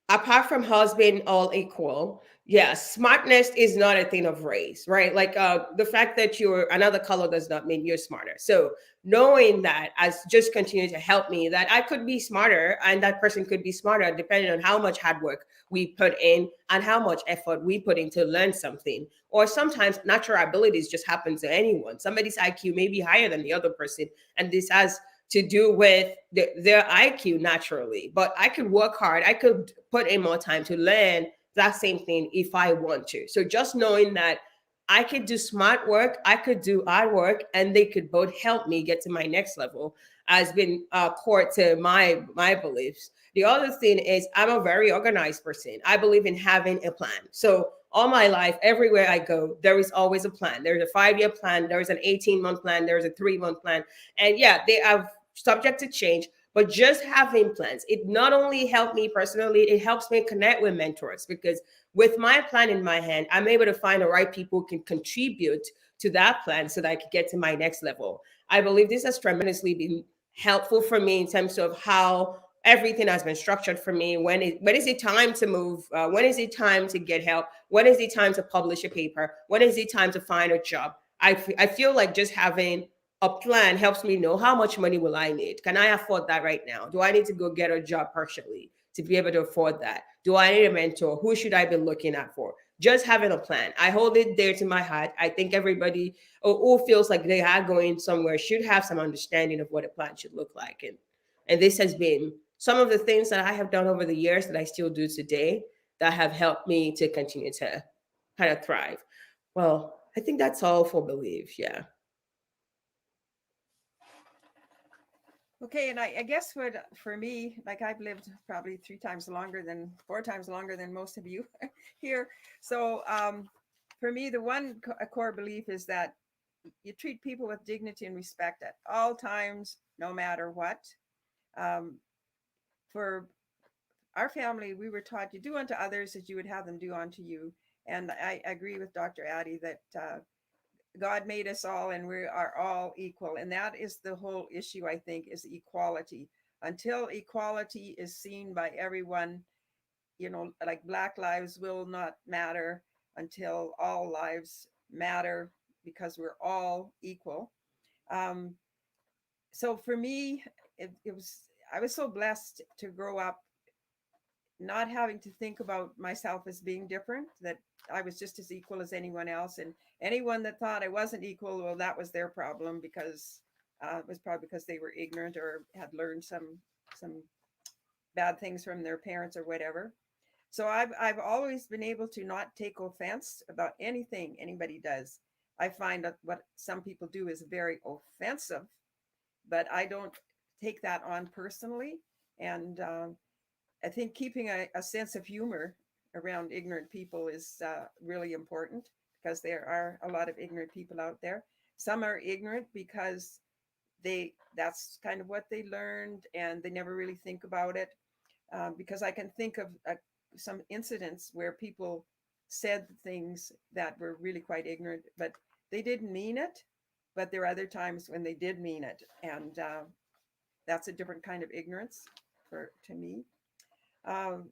apart from us being all equal, yeah, smartness is not a thing of race, right? Like the fact that you're another color does not mean you're smarter. So knowing that has just continued to help me that I could be smarter and that person could be smarter depending on how much hard work we put in and how much effort we put in to learn something. Or sometimes natural abilities just happen to anyone. Somebody's IQ may be higher than the other person, and this has to do with their IQ naturally. But I could work hard. I could put in more time to learn that same thing if I want to. So just knowing that I could do smart work, I could do hard work, and they could both help me get to my next level has been core to my beliefs. The other thing is I'm a very organized person. I believe in having a plan. So all my life, everywhere I go, there is always a plan. There's a 5-year plan. There's an 18-month plan. There's a 3-month plan. And yeah, they are subject to change, but just having plans, it not only helped me personally, it helps me connect with mentors because with my plan in my hand, I'm able to find the right people who can contribute to that plan so that I can get to my next level. I believe this has tremendously been helpful for me in terms of how everything has been structured for me. When is it time to move? When is it time to get help? When is it time to publish a paper? When is it time to find a job? I feel like just having a plan helps me know how much money will I need. Can I afford that right now? Do I need to go get a job partially to be able to afford that? Do I need a mentor? Who should I be looking at for? Just having a plan. I hold it dear to my heart. I think everybody who feels like they are going somewhere should have some understanding of what a plan should look like. And this has been some of the things that I have done over the years that I still do today that have helped me to continue to kind of thrive. Well, I think that's all for belief. Yeah. Okay, and I guess what for me, like I've lived probably 4 times longer than most of you here. So for me, the one core belief is that you treat people with dignity and respect at all times, no matter what. Um, for our family, we were taught you do unto others as you would have them do unto you. And I agree with Dr. Addie that God made us all and we are all equal. And that is the whole issue, I think, is equality. Until equality is seen by everyone, like Black lives will not matter until all lives matter because we're all equal. Um, so for me, I was so blessed to grow up not having to think about myself as being different, that I was just as equal as anyone else. And anyone that thought I wasn't equal, well, that was their problem, because it was probably because they were ignorant or had learned some bad things from their parents or whatever. So I've always been able to not take offense about anything anybody does. I find that what some people do is very offensive, but I don't take that on personally. And I think keeping a sense of humor around ignorant people is really important, because there are a lot of ignorant people out there. Some are ignorant because that's kind of what they learned and they never really think about it. Because I can think of some incidents where people said things that were really quite ignorant, but they didn't mean it. But there are other times when they did mean it, and that's a different kind of ignorance to me. Um,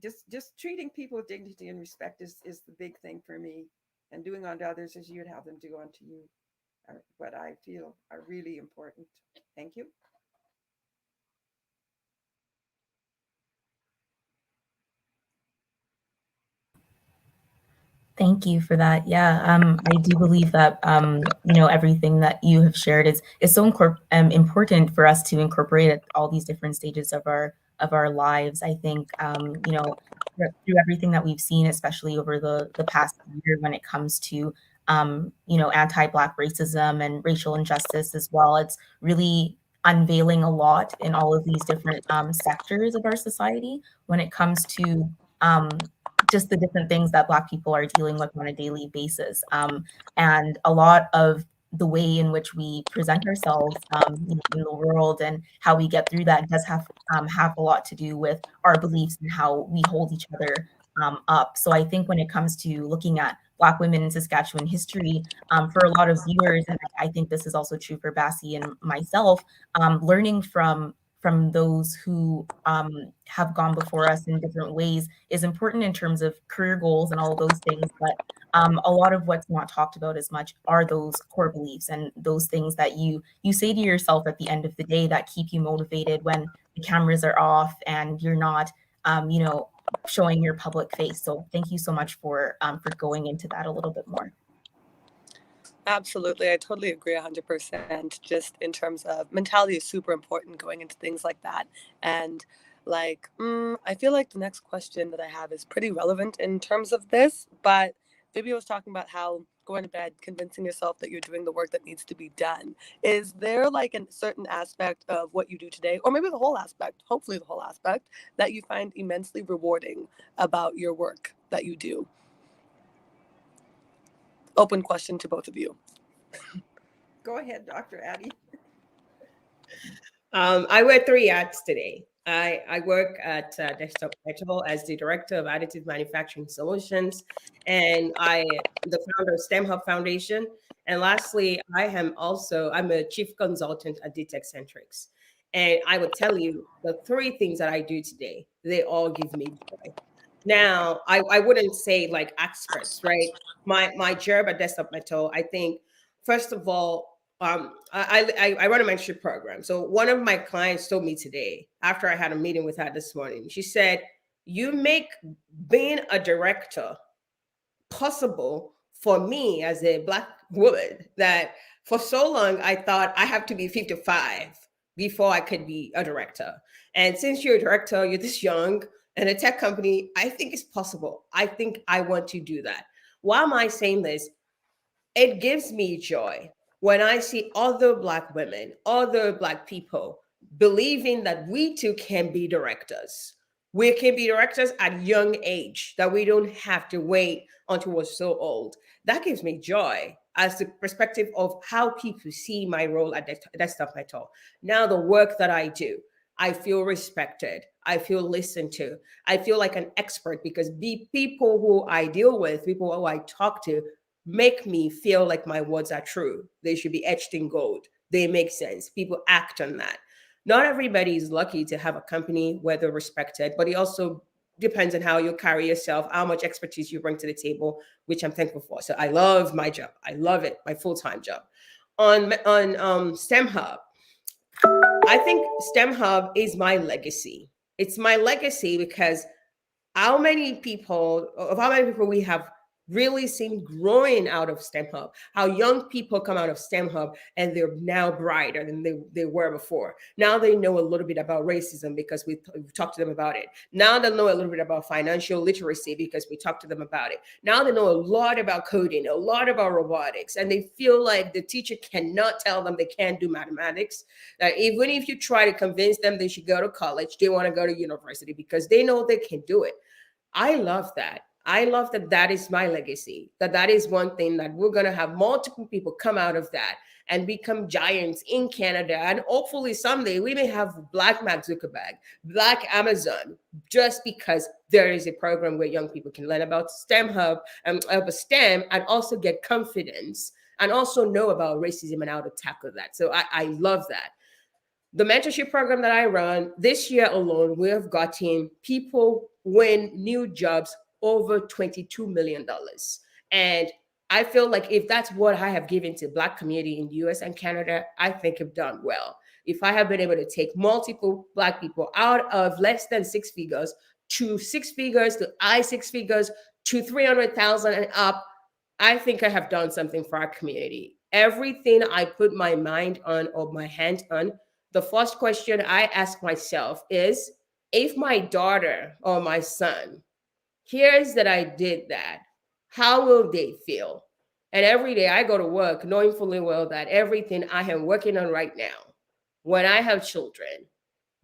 just treating people with dignity and respect is the big thing for me, and doing unto others as you'd have them do unto you are what I feel are really important. Thank you. Thank you for that. Yeah, I do believe that everything that you have shared is so important for us to incorporate at all these different stages of our lives. I think through everything that we've seen, especially over the past year, when it comes to anti-Black racism and racial injustice as well, it's really unveiling a lot in all of these different sectors of our society when it comes to just the different things that Black people are dealing with on a daily basis. And a lot of the way in which we present ourselves in the world and how we get through that does have a lot to do with our beliefs and how we hold each other up. So I think when it comes to looking at Black women in Saskatchewan history, for a lot of viewers, and I think this is also true for Bassie and myself, learning from those who have gone before us in different ways is important in terms of career goals and all of those things. But a lot of what's not talked about as much are those core beliefs and those things that you say to yourself at the end of the day that keep you motivated when the cameras are off and you're not, showing your public face. So thank you so much for going into that a little bit more. Absolutely. I totally agree 100%. Just in terms of mentality is super important going into things like that. And I feel like the next question that I have is pretty relevant in terms of this, but Vivi was talking about how going to bed, convincing yourself that you're doing the work that needs to be done. Is there like a certain aspect of what you do today, or maybe the whole aspect, hopefully the whole aspect, that you find immensely rewarding about your work that you do? Open question to both of you. Go ahead, Dr. Addie. I wear 3 hats today. I work at Desktop Metal as the Director of Additive Manufacturing Solutions, and the founder of STEM Hub Foundation. And lastly, I'm a chief consultant at DTech Centrics. And I would tell you the 3 things that I do today, they all give me joy. Now, I wouldn't say like experts, right? My job at Desktop Metal, I think, first of all, I run a mentorship program. So one of my clients told me today, after I had a meeting with her this morning, she said, "You make being a director possible for me as a Black woman, that for so long I thought I have to be 55 before I could be a director. And since you're a director, you're this young and a tech company, I think it's possible. I think I want to do that." Why am I saying this? It gives me joy when I see other Black women, other Black people believing that we too can be directors. We can be directors at young age, that we don't have to wait until we're so old. That gives me joy as the perspective of how people see my role at that stuff I talk. Now the work that I do, I feel respected. I feel listened to. I feel like an expert because the people who I deal with, people who I talk to, make me feel like my words are true. They should be etched in gold. They make sense. People act on that. Not everybody is lucky to have a company where they're respected, but it also depends on how you carry yourself, how much expertise you bring to the table, which I'm thankful for. So I love my job. I love it, my full-time job. On STEM Hub, I think STEM Hub is my legacy. It's my legacy because how many people, of how many people we have really seen growing out of STEM Hub, how young people come out of STEM Hub and they're now brighter than they were before. Now they know a little bit about racism because we've talked to them about it. Now they know a little bit about financial literacy because we talked to them about it. Now they know a lot about coding, a lot about robotics, and they feel like the teacher cannot tell them they can't do mathematics. Even if you try to convince them they should go to college, they want to go to university because they know they can do it. I love that. I love that that is my legacy, that is one thing that we're going to have multiple people come out of that and become giants in Canada. And hopefully someday we may have Black Mark Zuckerberg, Black Amazon, just because there is a program where young people can learn about STEM Hub and about STEM and also get confidence and also know about racism and how to tackle that. So I love that. The mentorship program that I run this year alone, we have gotten people win new jobs over $22 million. And I feel like if that's what I have given to Black community in the US and Canada, I think I've done well. If I have been able to take multiple Black people out of less than six figures to six figures to high six figures to 300,000 and up, I think I have done something for our community. Everything I put my mind on or my hand on, the first question I ask myself is, if my daughter or my son hears that I did that, how will they feel? And every day I go to work knowing fully well that everything I am working on right now, when I have children,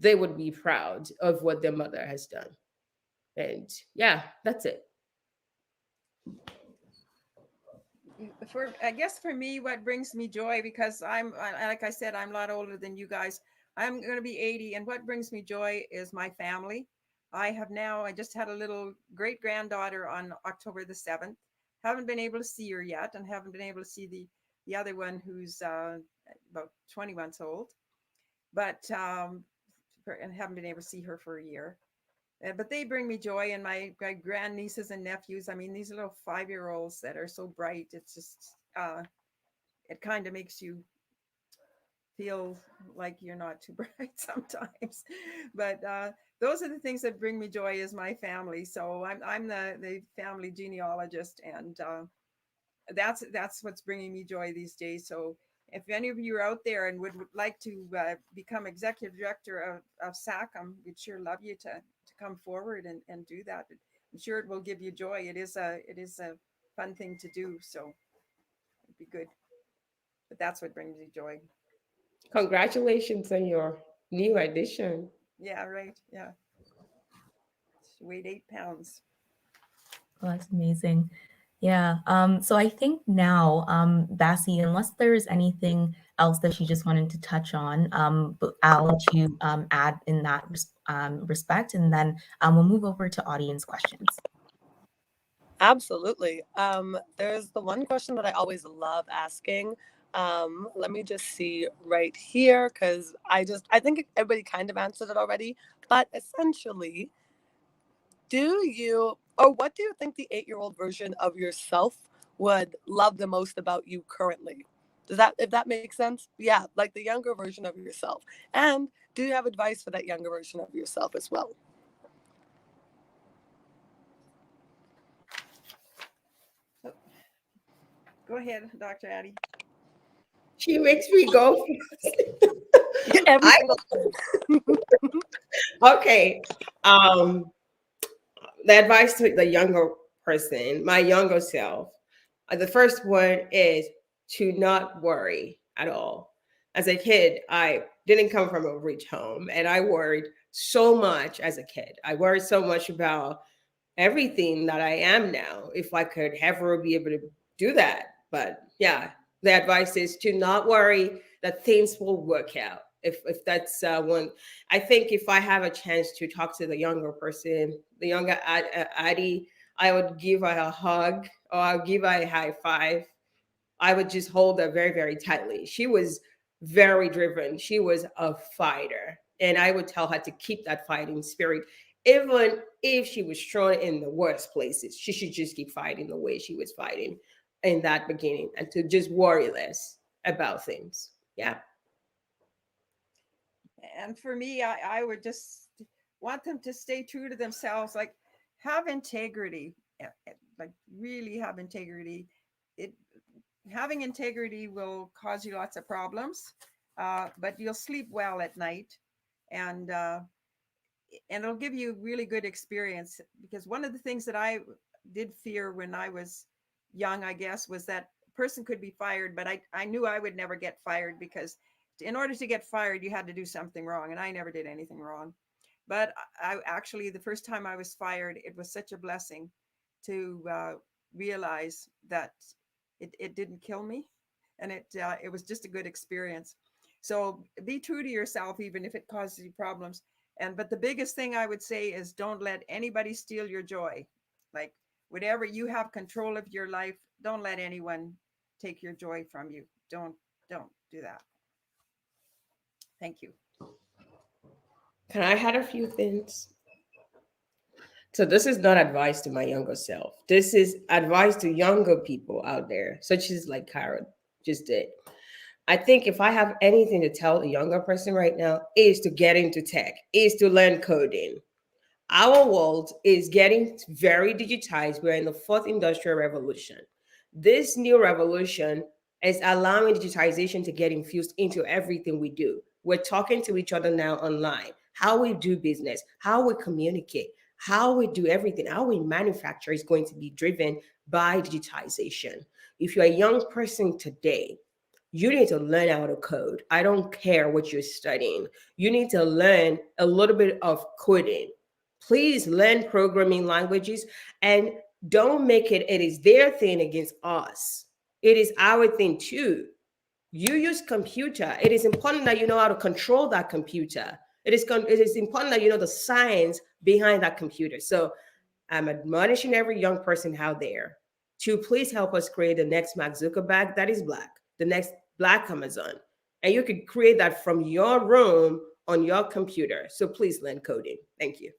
they would be proud of what their mother has done. And yeah, that's it. I guess for me, what brings me joy, because like I said, I'm a lot older than you guys. I'm going to be 80, and what brings me joy is my family. I just had a little great granddaughter on October the 7th. Haven't been able to see her yet, and haven't been able to see the other one who's about 20 months old, but and haven't been able to see her for a year. But they bring me joy, and my grandnieces and nephews. I mean, these little 5-year-olds that are so bright. It's just, it kind of makes you feel like you're not too bright sometimes. But those are the things that bring me joy, is my family. So I'm the family genealogist, and that's what's bringing me joy these days. So if any of you are out there and would like to become executive director of SAC, we'd sure love you to come forward and do that. I'm sure it will give you joy. It is a fun thing to do. So it'd be good. But that's what brings me joy. Congratulations on your new addition. Yeah, right. Yeah. She weighed 8 pounds. Oh, that's amazing. Yeah. So I think now, Bassie, unless there's anything else that you just wanted to touch on, but I'll let you add in that respect, and then we'll move over to audience questions. Absolutely. There's the one question that I always love asking. Let me just see right here, because I think everybody kind of answered it already. But essentially, what do you think the 8-year-old version of yourself would love the most about you currently? If that makes sense? Yeah, like the younger version of yourself. And do you have advice for that younger version of yourself as well? Go ahead, Dr. Addie. She makes me go. Every single time. Okay. The advice to the younger person, my younger self, the first one is to not worry at all. As a kid, I didn't come from a rich home, and I worried so much as a kid. I worried so much about everything that I am now, if I could ever be able to do that. But yeah, the advice is to not worry, that things will work out. If that's one, I think if I have a chance to talk to the younger person, the younger Addie, I would give her a hug, or I'll give her a high five. I would just hold her very, very tightly. She was very driven. She was a fighter. And I would tell her to keep that fighting spirit. Even if she was thrown in the worst places, she should just keep fighting the way she was fighting in that beginning, and to just worry less about things. Yeah. And for me, I would just want them to stay true to themselves, like have integrity, like really have integrity. It Having integrity will cause you lots of problems, but you'll sleep well at night, and it'll give you really good experience. Because one of the things that I did fear when I was young, I guess, was that a person could be fired, but I knew I would never get fired, because in order to get fired, you had to do something wrong, and I never did anything wrong. But I actually, the first time I was fired, it was such a blessing to realize that it didn't kill me, and it was just a good experience. So be true to yourself, even if it causes you problems. And but the biggest thing I would say is, don't let anybody steal your joy. Like, whatever, you have control of your life, don't let anyone take your joy from you. Don't do that. Thank you. Can I add a few things? So this is not advice to my younger self. This is advice to younger people out there, such as like Kara just did. I think if I have anything to tell a younger person right now, is to get into tech, is to learn coding. Our world is getting very digitized. We're in the fourth industrial revolution. This new revolution is allowing digitization to get infused into everything we do. We're talking to each other now online. How we do business, how we communicate, how we do everything, how we manufacture is going to be driven by digitization. If you're a young person today, you need to learn how to code. I don't care what you're studying. You need to learn a little bit of coding. Please learn programming languages, and don't make it is their thing against us. It is our thing too. You use computer. It is important that you know how to control that computer. It is important that you know the science behind that computer. So I'm admonishing every young person out there to please help us create the next Mark Zuckerberg that is Black, the next Black Amazon. And you could create that from your room on your computer. So please learn coding. Thank you.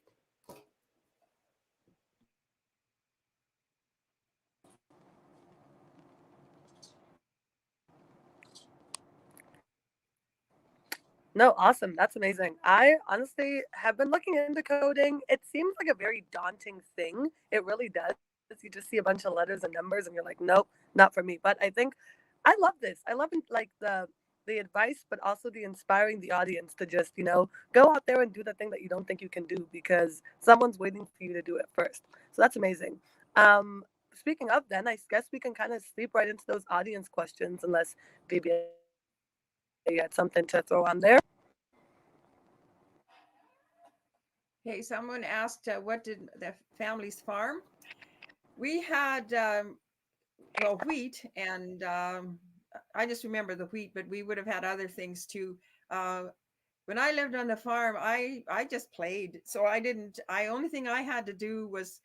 No, awesome. That's amazing. I honestly have been looking into coding. It seems like a very daunting thing. It really does. You just see a bunch of letters and numbers and you're like, nope, not for me. But I think I love this. I love like the advice, but also the inspiring the audience to just, go out there and do the thing that you don't think you can do because someone's waiting for you to do it first. So that's amazing. Um, Speaking of then, I guess we can kind of sleep right into those audience questions unless maybe you had something to throw on there. Hey, someone asked, what did the family's farm? We had, well, wheat, and I just remember the wheat, but we would have had other things too. Uh, when I lived on the farm, I just played. So I didn't. I only thing I had to do was,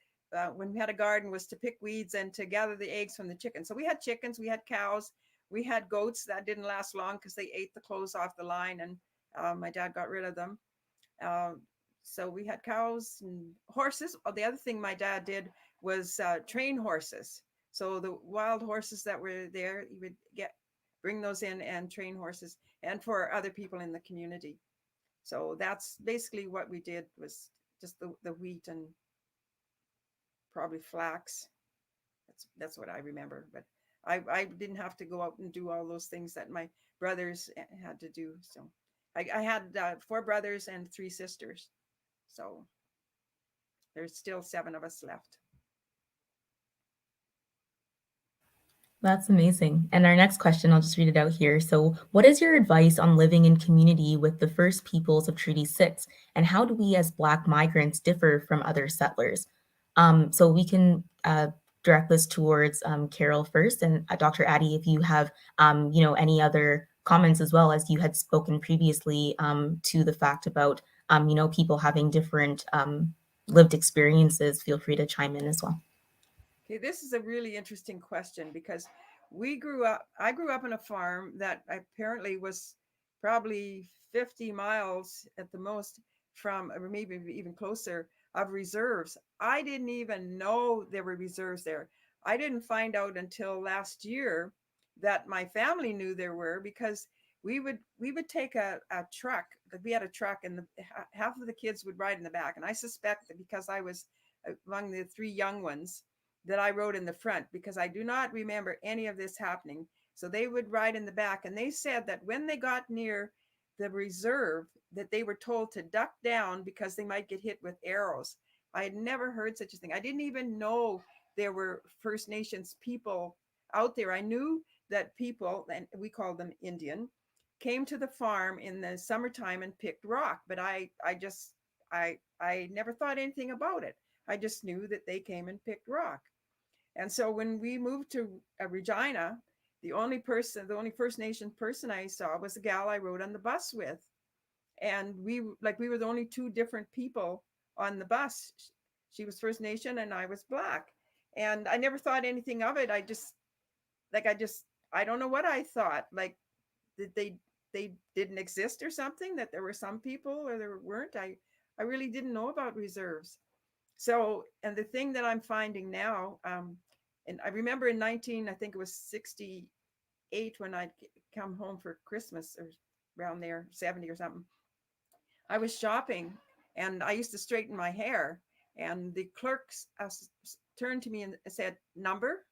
when we had a garden, was to pick weeds and to gather the eggs from the chickens. So we had chickens, we had cows, we had goats that didn't last long because they ate the clothes off the line, and my dad got rid of them. Um, so we had cows and horses. Oh, the other thing my dad did was train horses. So the wild horses that were there, he would bring those in and train horses, and for other people in the community. So that's basically what we did, was just the wheat and probably flax. That's what I remember. But I didn't have to go out and do all those things that my brothers had to do. So I had four brothers and three sisters. So there's still seven of us left. That's amazing. And our next question, I'll just read it out here. So, what is your advice on living in community with the First Peoples of Treaty 6? And how do we as Black migrants differ from other settlers? So, we can direct this towards Carol first. And Dr. Addy, if you have any other comments as well, as you had spoken previously to the fact about people having different lived experiences, feel free to chime in as well. Okay, this is a really interesting question because I grew up on a farm that apparently was probably 50 miles at the most from, or maybe even closer, of reserves. I didn't even know there were reserves there. I didn't find out until last year that my family knew there were, because we would take a truck. We had a truck, and half of the kids would ride in the back. And I suspect that because I was among the three young ones, that I rode in the front, because I do not remember any of this happening. So they would ride in the back, and they said that when they got near the reserve, that they were told to duck down because they might get hit with arrows. I had never heard such a thing. I didn't even know there were First Nations people out there. I knew that people, and we called them Indian, came to the farm in the summertime and picked rock, but I never thought anything about it. I just knew that they came and picked rock. And so when we moved to Regina, the only First Nation person I saw was the gal I rode on the bus with. And we were the only two different people on the bus. She was First Nation and I was Black. And I never thought anything of it. I don't know what I thought. Like, that they didn't exist or something, that there were some people or there weren't. I really didn't know about reserves. So, and the thing that I'm finding now, and I remember in I think it was 68, when I'd come home for Christmas, or around there, 70 or something, I was shopping and I used to straighten my hair, and the clerks turned to me and said, "Number?"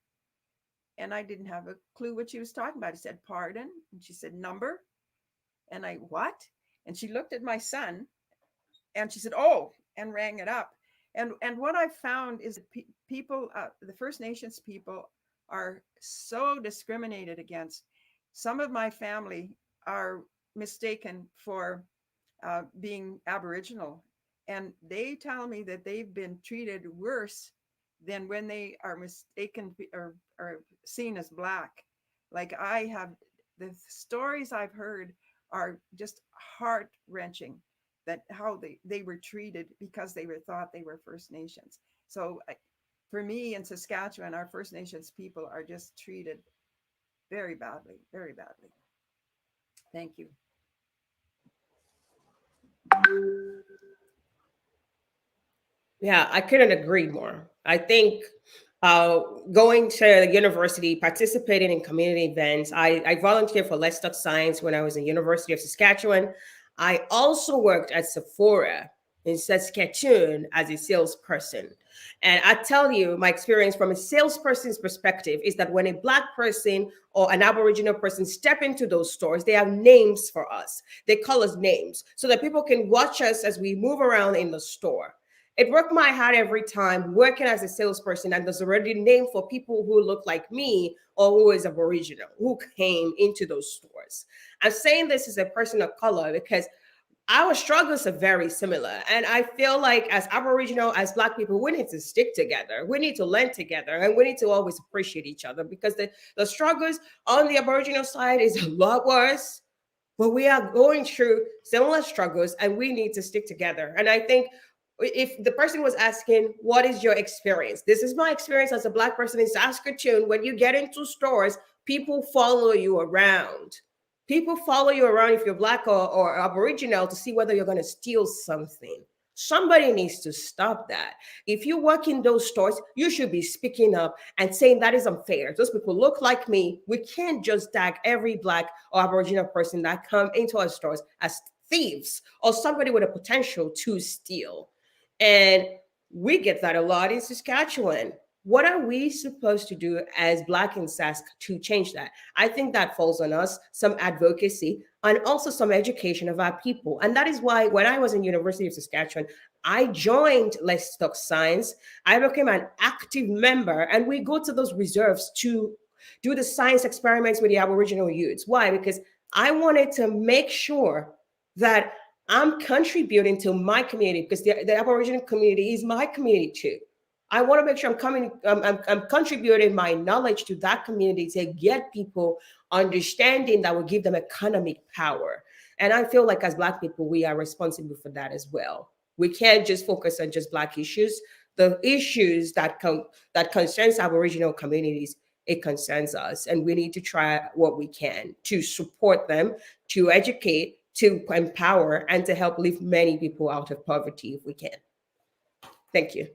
And I didn't have a clue what she was talking about. I said, "Pardon?" And she said, "Number?" And I, "What?" And she looked at my son and she said, "Oh," and rang it up. And what I found is that people, the First Nations people, are so discriminated against. Some of my family are mistaken for being Aboriginal, and they tell me that they've been treated worse than when they are mistaken or seen as Black. Like, the stories I've heard are just heart-wrenching, that how they were treated because they were thought they were First Nations. So for me in Saskatchewan, our First Nations people are just treated very badly, very badly. Thank you. Yeah, I couldn't agree more. I think going to the university, participating in community events, I volunteered for Livestock Science when I was in University of Saskatchewan. I also worked at Sephora in Saskatchewan as a salesperson. And I tell you, my experience from a salesperson's perspective is that when a Black person or an Aboriginal person step into those stores, they have names for us. They call us names so that people can watch us as we move around in the store. It broke my heart every time working as a salesperson, and there's already a name for people who look like me or who is Aboriginal, who came into those stores. I'm saying this as a person of color because our struggles are very similar. And I feel like as Aboriginal, as Black people, we need to stick together. We need to learn together, and we need to always appreciate each other, because the struggles on the Aboriginal side is a lot worse. But we are going through similar struggles and we need to stick together. And I think if the person was asking, what is your experience? This is my experience as a Black person in Saskatoon. When you get into stores, people follow you around. People follow you around if you're Black or Aboriginal to see whether you're going to steal something. Somebody needs to stop that. If you work in those stores, you should be speaking up and saying that is unfair. Those people look like me. We can't just tag every Black or Aboriginal person that come into our stores as thieves or somebody with a potential to steal. And we get that a lot in Saskatchewan. What are we supposed to do as Black in Sask to change that? I think that falls on us, some advocacy, and also some education of our people. And that is why when I was in University of Saskatchewan, I joined Livestock Science. I became an active member, and we go to those reserves to do the science experiments with the Aboriginal youths. Why? Because I wanted to make sure that I'm contributing to my community, because the Aboriginal community is my community too. I want to make sure I'm contributing my knowledge to that community to get people understanding that will give them economic power. And I feel like as Black people, we are responsible for that as well. We can't just focus on just Black issues. The issues that concerns Aboriginal communities, it concerns us, and we need to try what we can to support them, to educate, to empower, and to help lift many people out of poverty if we can. Thank you.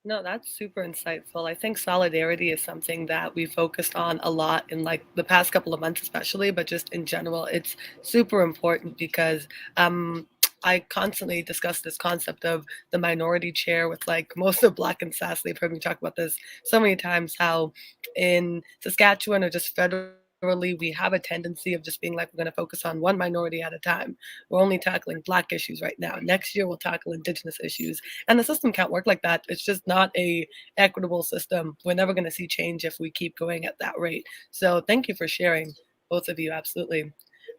No, that's super insightful. I think solidarity is something that we focused on a lot in like the past couple of months, especially, but just in general, it's super important because I constantly discuss this concept of the minority chair with like most of Black and Sask. They've heard me talk about this so many times, how in Saskatchewan or just federally, we have a tendency of just being like, we're going to focus on one minority at a time. We're only tackling Black issues right now. Next year, we'll tackle Indigenous issues. And the system can't work like that. It's just not a equitable system. We're never going to see change if we keep going at that rate. So thank you for sharing, both of you. Absolutely.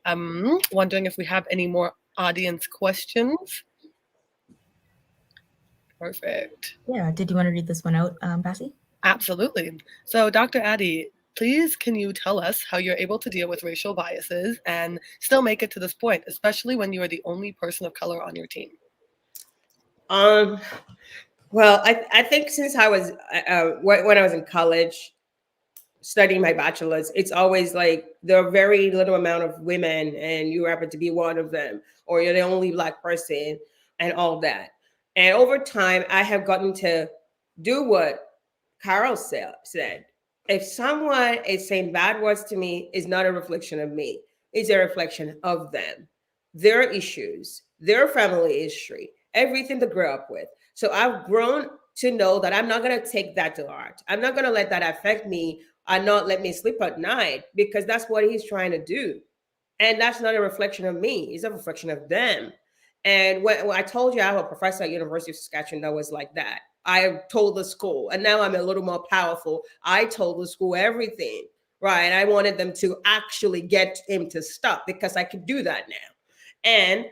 I'm wondering if we have any more audience questions. Perfect. Yeah. Did you want to read this one out, Bassie? Absolutely. So Dr. Addy, please, can you tell us how you're able to deal with racial biases and still make it to this point, especially when you are the only person of color on your team? Well, I think since I was, when I was in college, studying my bachelor's, it's always like there are very little amount of women and you happen to be one of them, or you're the only Black person and all that. And over time, I have gotten to do what Carol said. If someone is saying bad words to me, it's not a reflection of me. It's a reflection of them, their issues, their family history, everything they grew up with. So I've grown to know that I'm not going to take that to heart. I'm not going to let that affect me and not let me sleep at night, because that's what he's trying to do. And that's not a reflection of me. It's a reflection of them. And when I told you I have a professor at University of Saskatchewan that was like that, I told the school, and now I'm a little more powerful. I told the school everything, right? I wanted them to actually get him to stop, because I could do that now. And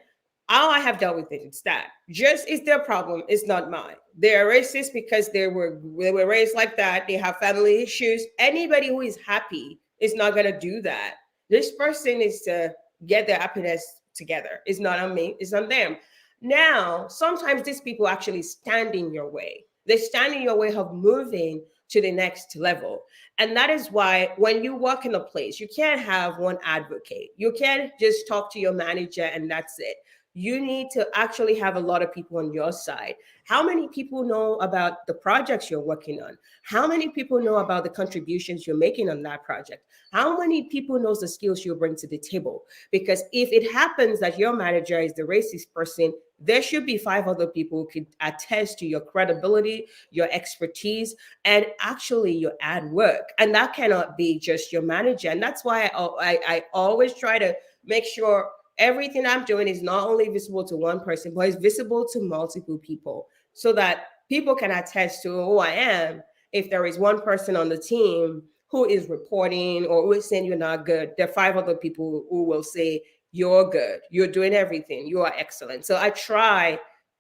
all I have dealt with it is that just is their problem. It's not mine. They're racist because they were raised like that. They have family issues. Anybody who is happy is not going to do that. This person is to get their happiness together. It's not on me. It's on them. Now, sometimes these people actually stand in your way. They stand in your way of moving to the next level. And that is why when you work in a place, you can't have one advocate. You can't just talk to your manager and that's it. You need to actually have a lot of people on your side. How many people know about the projects you're working on? How many people know about the contributions you're making on that project? How many people knows the skills you bring to the table? Because if it happens that your manager is the racist person, there should be 5 other people who could attest to your credibility, your expertise, and actually your ad work. And that cannot be just your manager. And that's why I always try to make sure everything I'm doing is not only visible to one person, but it's visible to multiple people, so that people can attest to who I am. If there is one person on the team who is reporting or who is saying you're not good, there are 5 other people who will say, you're good, you're doing everything, you are excellent. So I try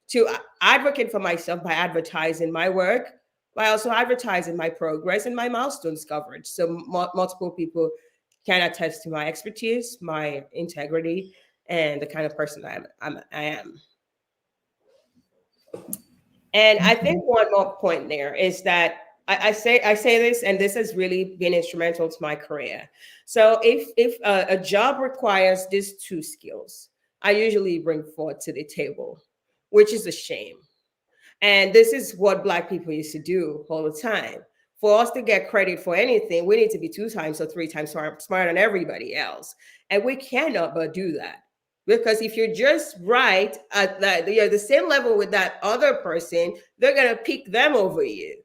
to advocate for myself by advertising my work, by also advertising my progress and my milestones coverage. So multiple people can attest to my expertise, my integrity, and the kind of person I am. And I think one more point there is that I say this, and this has really been instrumental to my career. So if a job requires these 2 skills, I usually bring 4 to the table, which is a shame. And this is what Black people used to do all the time. For us to get credit for anything, we need to be 2 times or 3 times smarter than everybody else. And we cannot but do that. Because if you're just right at that, you're the same level with that other person, they're going to pick them over you.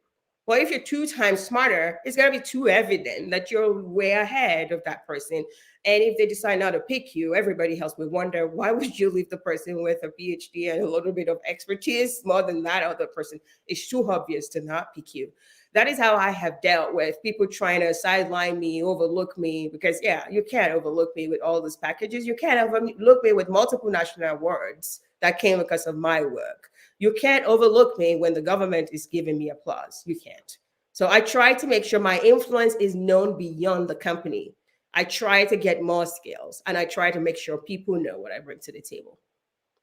Well, if you're 2 times smarter, it's going to be too evident that you're way ahead of that person. And if they decide not to pick you, everybody else will wonder, why would you leave the person with a PhD and a little bit of expertise more than that other person? It's too obvious to not pick you. That is how I have dealt with people trying to sideline me, overlook me, because yeah, you can't overlook me with all these packages. You can't overlook me with multiple national awards that came because of my work. You can't overlook me when the government is giving me applause. You can't. So I try to make sure my influence is known beyond the company. I try to get more skills, and I try to make sure people know what I bring to the table.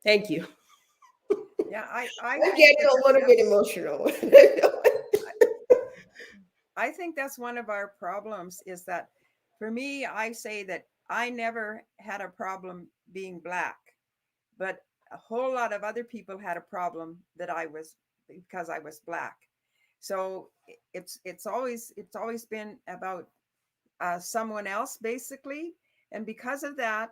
Thank you. Yeah, I'm think getting a little bit emotional. I think that's one of our problems, is that for me, I say that I never had a problem being Black, but a whole lot of other people had a problem that I was, because I was Black. So it's always been about someone else, basically. And because of that,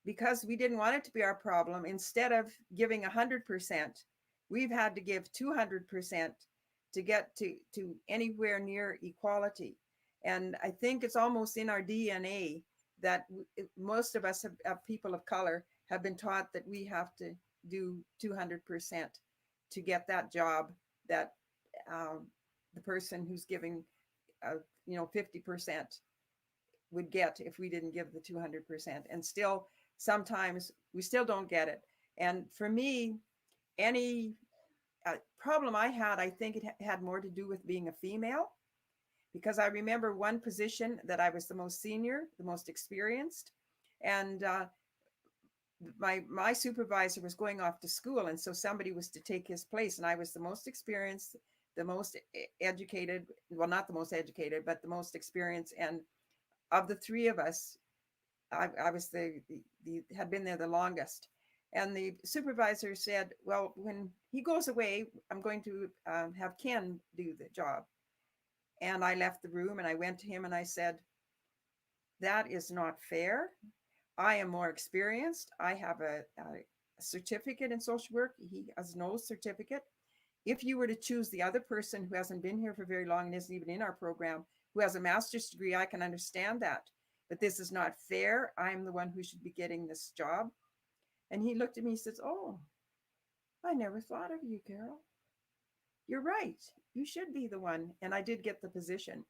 because we didn't want it to be our problem, instead of giving 100%, we've had to give 200% to get to anywhere near equality. And I think it's almost in our DNA that most of us people of color have been taught that we have to do 200% to get that job that the person who's giving 50% would get if we didn't give the 200%. And still, sometimes we still don't get it. And for me, any problem I had, I think it had more to do with being a female, because I remember one position that I was the most senior, the most experienced, and my supervisor was going off to school, and so somebody was to take his place, and I was the most experienced, the most educated, well, not the most educated, but the most experienced. And of the three of us, I was the had been there the longest. And the supervisor said, well, when he goes away, I'm going to have Ken do the job. And I left the room and I went to him and I said, that is not fair. I am more experienced. I have a certificate in social work. He has no certificate. If you were to choose the other person who hasn't been here for very long and isn't even in our program, who has a master's degree, I can understand that. But this is not fair. I'm the one who should be getting this job. And he looked at me and says, oh, I never thought of you, Carol. You're right. You should be the one. And I did get the position.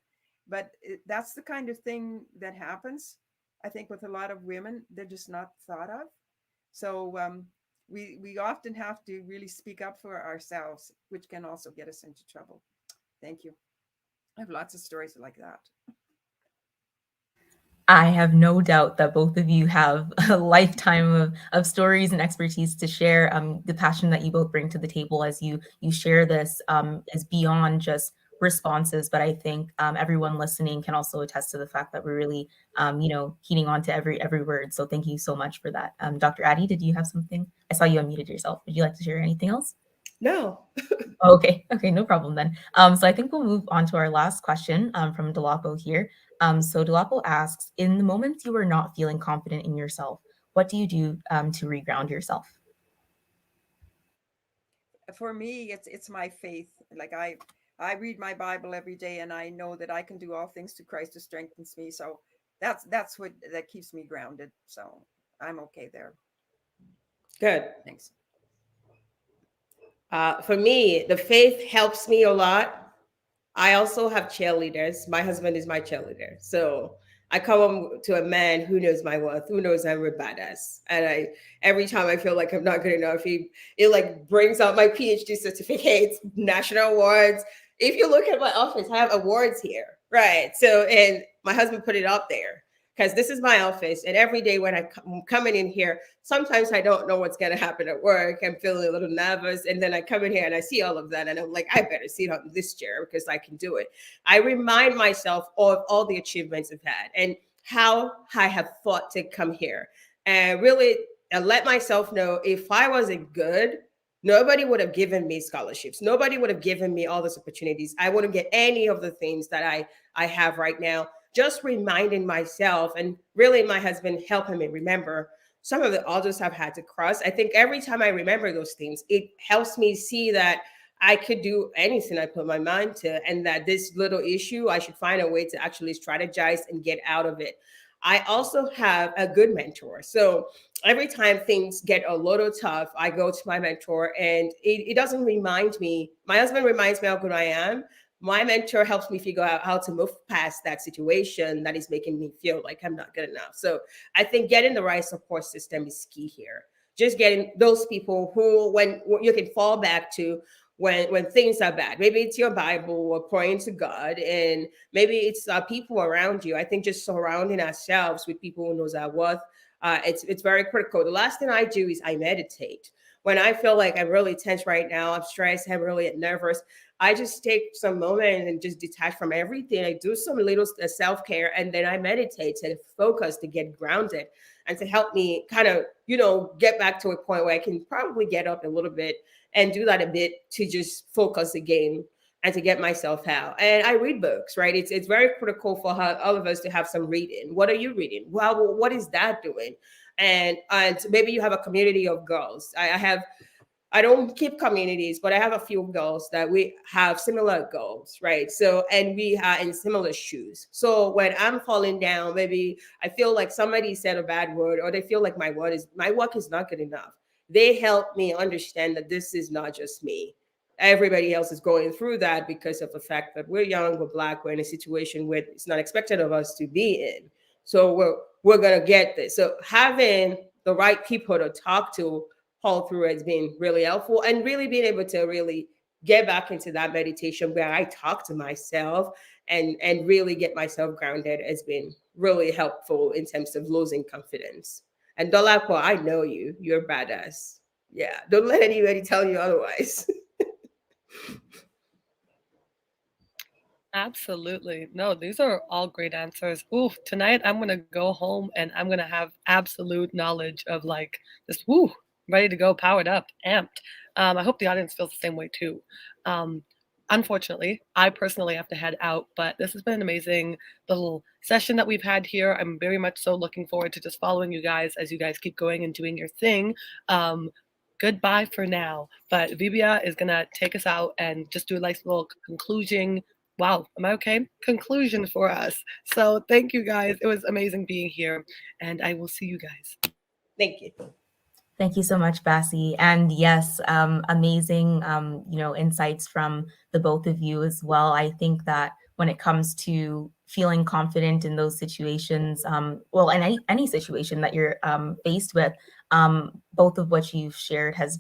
But that's the kind of thing that happens, I think, with a lot of women. They're just not thought of. So we often have to really speak up for ourselves, which can also get us into trouble. Thank you. I have lots of stories like that. I have no doubt that both of you have a lifetime of stories and expertise to share. The passion that you both bring to the table as you share this is beyond just responses, but I think everyone listening can also attest to the fact that we're really, heeding on to every word. So thank you so much for that. Dr. Addie, did you have something? I saw you unmuted yourself. Would you like to share anything else? No. Okay, no problem then. So I think we'll move on to our last question from Delapo here. So Delapo asks, in the moments you are not feeling confident in yourself, what do you do to reground yourself? For me, it's my faith. Like I read my Bible every day, and I know that I can do all things through Christ who strengthens me. So that's what that keeps me grounded. So I'm okay there. Good. Thanks. For me, the faith helps me a lot. I also have cheerleaders. My husband is my cheerleader. So I come home to a man who knows my worth, who knows I'm a badass. And every time I feel like I'm not good enough, it like brings out my PhD certificates, national awards. If you look at my office, I have awards here. Right. So, and my husband put it up there, because this is my office. And every day when I'm coming in here, sometimes I don't know what's going to happen at work. I'm feeling a little nervous. And then I come in here and I see all of that. And I'm like, I better sit on this chair because I can do it. I remind myself of all the achievements I've had and how I have fought to come here. And really let myself know, if I wasn't good, nobody would have given me scholarships. Nobody would have given me all these opportunities. I wouldn't get any of the things that I have right now. Just reminding myself, and really my husband helping me remember some of the odds I've had to cross. I think every time I remember those things, it helps me see that I could do anything I put my mind to, and that this little issue, I should find a way to actually strategize and get out of it. I also have a good mentor. So every time things get a little tough, I go to my mentor, and it doesn't remind me. My husband reminds me how good I am. My mentor helps me figure out how to move past that situation that is making me feel like I'm not good enough. So I think getting the right support system is key here. Just getting those people who, when you can fall back to when things are bad. Maybe it's your Bible or praying to God, and maybe it's people around you. I think just surrounding ourselves with people who knows our worth. It's very critical. The last thing I do is I meditate. When I feel like I'm really tense right now, I'm stressed, I'm really nervous, I just take some moment and just detach from everything. I do some little self-care, and then I meditate to focus, to get grounded, and to help me kind of, get back to a point where I can probably get up a little bit and do that a bit to just focus again and to get myself out. And I read books, right? It's very critical for all of us to have some reading. What are you reading? Well, what is that doing? And maybe you have a community of girls. I don't keep communities, but I have a few girls that we have similar goals, right? So, and we are in similar shoes. So when I'm falling down, maybe I feel like somebody said a bad word, or they feel like my work is not good enough. They help me understand that this is not just me. Everybody else is going through that because of the fact that we're young, we're Black, we're in a situation where it's not expected of us to be in. So we're gonna get this. So having the right people to talk to all through has been really helpful, and really being able to really get back into that meditation where I talk to myself and really get myself grounded has been really helpful in terms of losing confidence. And Dolapo, I know you. You're badass. Yeah. Don't let anybody tell you otherwise. Absolutely. No, these are all great answers. Ooh, tonight I'm gonna go home and I'm gonna have absolute knowledge of like just ready to go, powered up, amped. I hope the audience feels the same way too. Um, Unfortunately, I personally have to head out, but this has been an amazing little session that we've had here. I'm very much so looking forward to just following you guys as you guys keep going and doing your thing. Goodbye for now, but Vibia is gonna take us out and just do a nice little conclusion. Wow, am I okay? Conclusion for us. So thank you guys. It was amazing being here, and I will see you guys. Thank you. Thank you so much, Bassie. And yes, amazing, insights from the both of you as well. I think that when it comes to feeling confident in those situations, well, in any situation that you're faced with, both of what you've shared has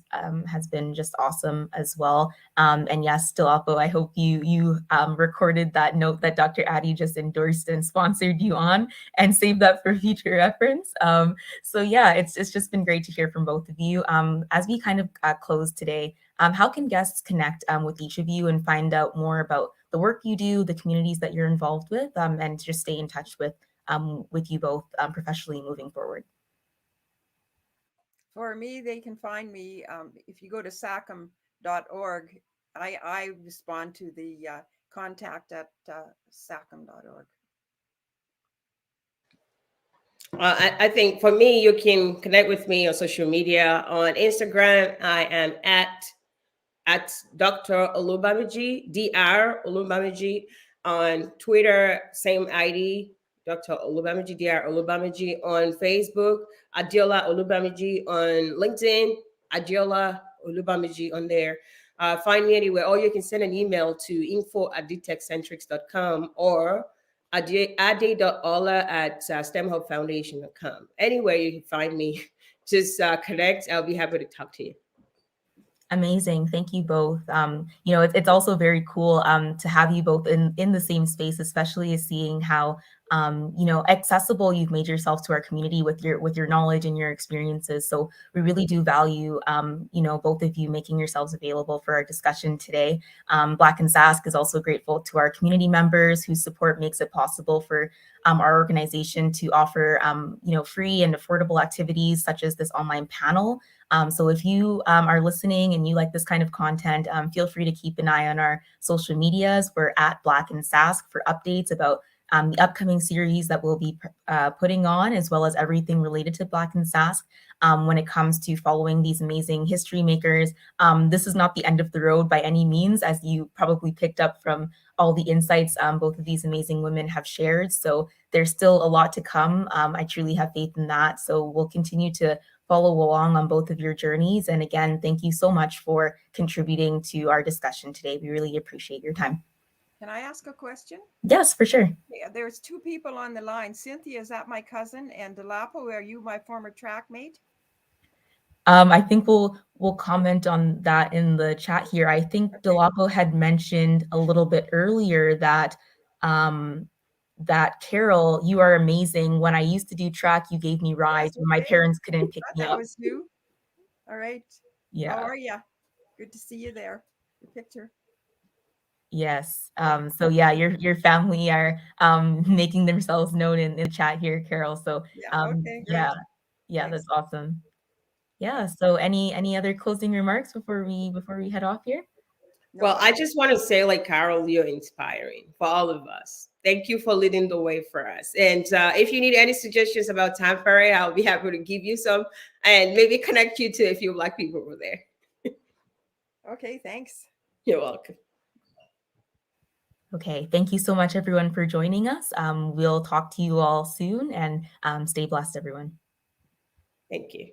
been just awesome as well. And yes, Dolapo, I hope you recorded that note that Dr. Addy just endorsed and sponsored you on, and save that for future reference. So yeah, it's just been great to hear from both of you. As we kind of close today, how can guests connect with each of you and find out more about the work you do, the communities that you're involved with, and just stay in touch with you both professionally moving forward? For me, they can find me if you go to sacm.org. I respond to the contact at sacm.org. I think for me, you can connect with me on social media. On Instagram, I am at Dr. Olubamiji, Dr. Olubamiji. On Twitter, same ID, Dr. Olubamiji, Dr. Olubamiji. On Facebook, Adiola Olubamiji. On LinkedIn, Adiola Olubamiji on there. Find me anywhere, or you can send an email to info@dtechcentrics.com or ade.ola@stemhubfoundation.com. Anywhere you can find me, just connect. I'll be happy to talk to you. Amazing. Thank you both. It's also very cool to have you both in the same space, especially seeing how accessible you've made yourself to our community with your knowledge and your experiences. So we really do value both of you making yourselves available for our discussion today. Black in Sask is also grateful to our community members whose support makes it possible for our organization to offer free and affordable activities such as this online panel. So if you are listening and you like this kind of content, feel free to keep an eye on our social medias. We're at Black in Sask for updates about the upcoming series that we'll be putting on, as well as everything related to Black in Sask. When it comes to following these amazing history makers, this is not the end of the road by any means, as you probably picked up from all the insights both of these amazing women have shared. So there's still a lot to come. I truly have faith in that. So we'll continue to follow along on both of your journeys. And again, thank you so much for contributing to our discussion today. We really appreciate your time. Can I ask a question? Yes, for sure. Yeah, there's two people on the line. Cynthia, is that my cousin? And Delapo, are you my former track mate? I think we'll comment on that in the chat here. I think Okay. Delapo had mentioned a little bit earlier that that Carol, you are amazing. When I used to do track, you gave me rides when my okay. parents couldn't pick me That up. was you. All right. Yeah. How are you? Good to see you there. Your picture. Yes. So yeah, your family are making themselves known in the chat here, Carol. So Yeah. Okay. Great. yeah, Thanks. that's awesome. Yeah. So any other closing remarks before we head off here? No, Well, I just want to say, like, Carol, you're inspiring for all of us. Thank you for leading the way for us. And if you need any suggestions about temporary, I'll be happy to give you some and maybe connect you to a few Black people over there. Okay. Thanks. You're welcome. Okay. Thank you so much, everyone, for joining us. We'll talk to you all soon, and stay blessed, everyone. Thank you.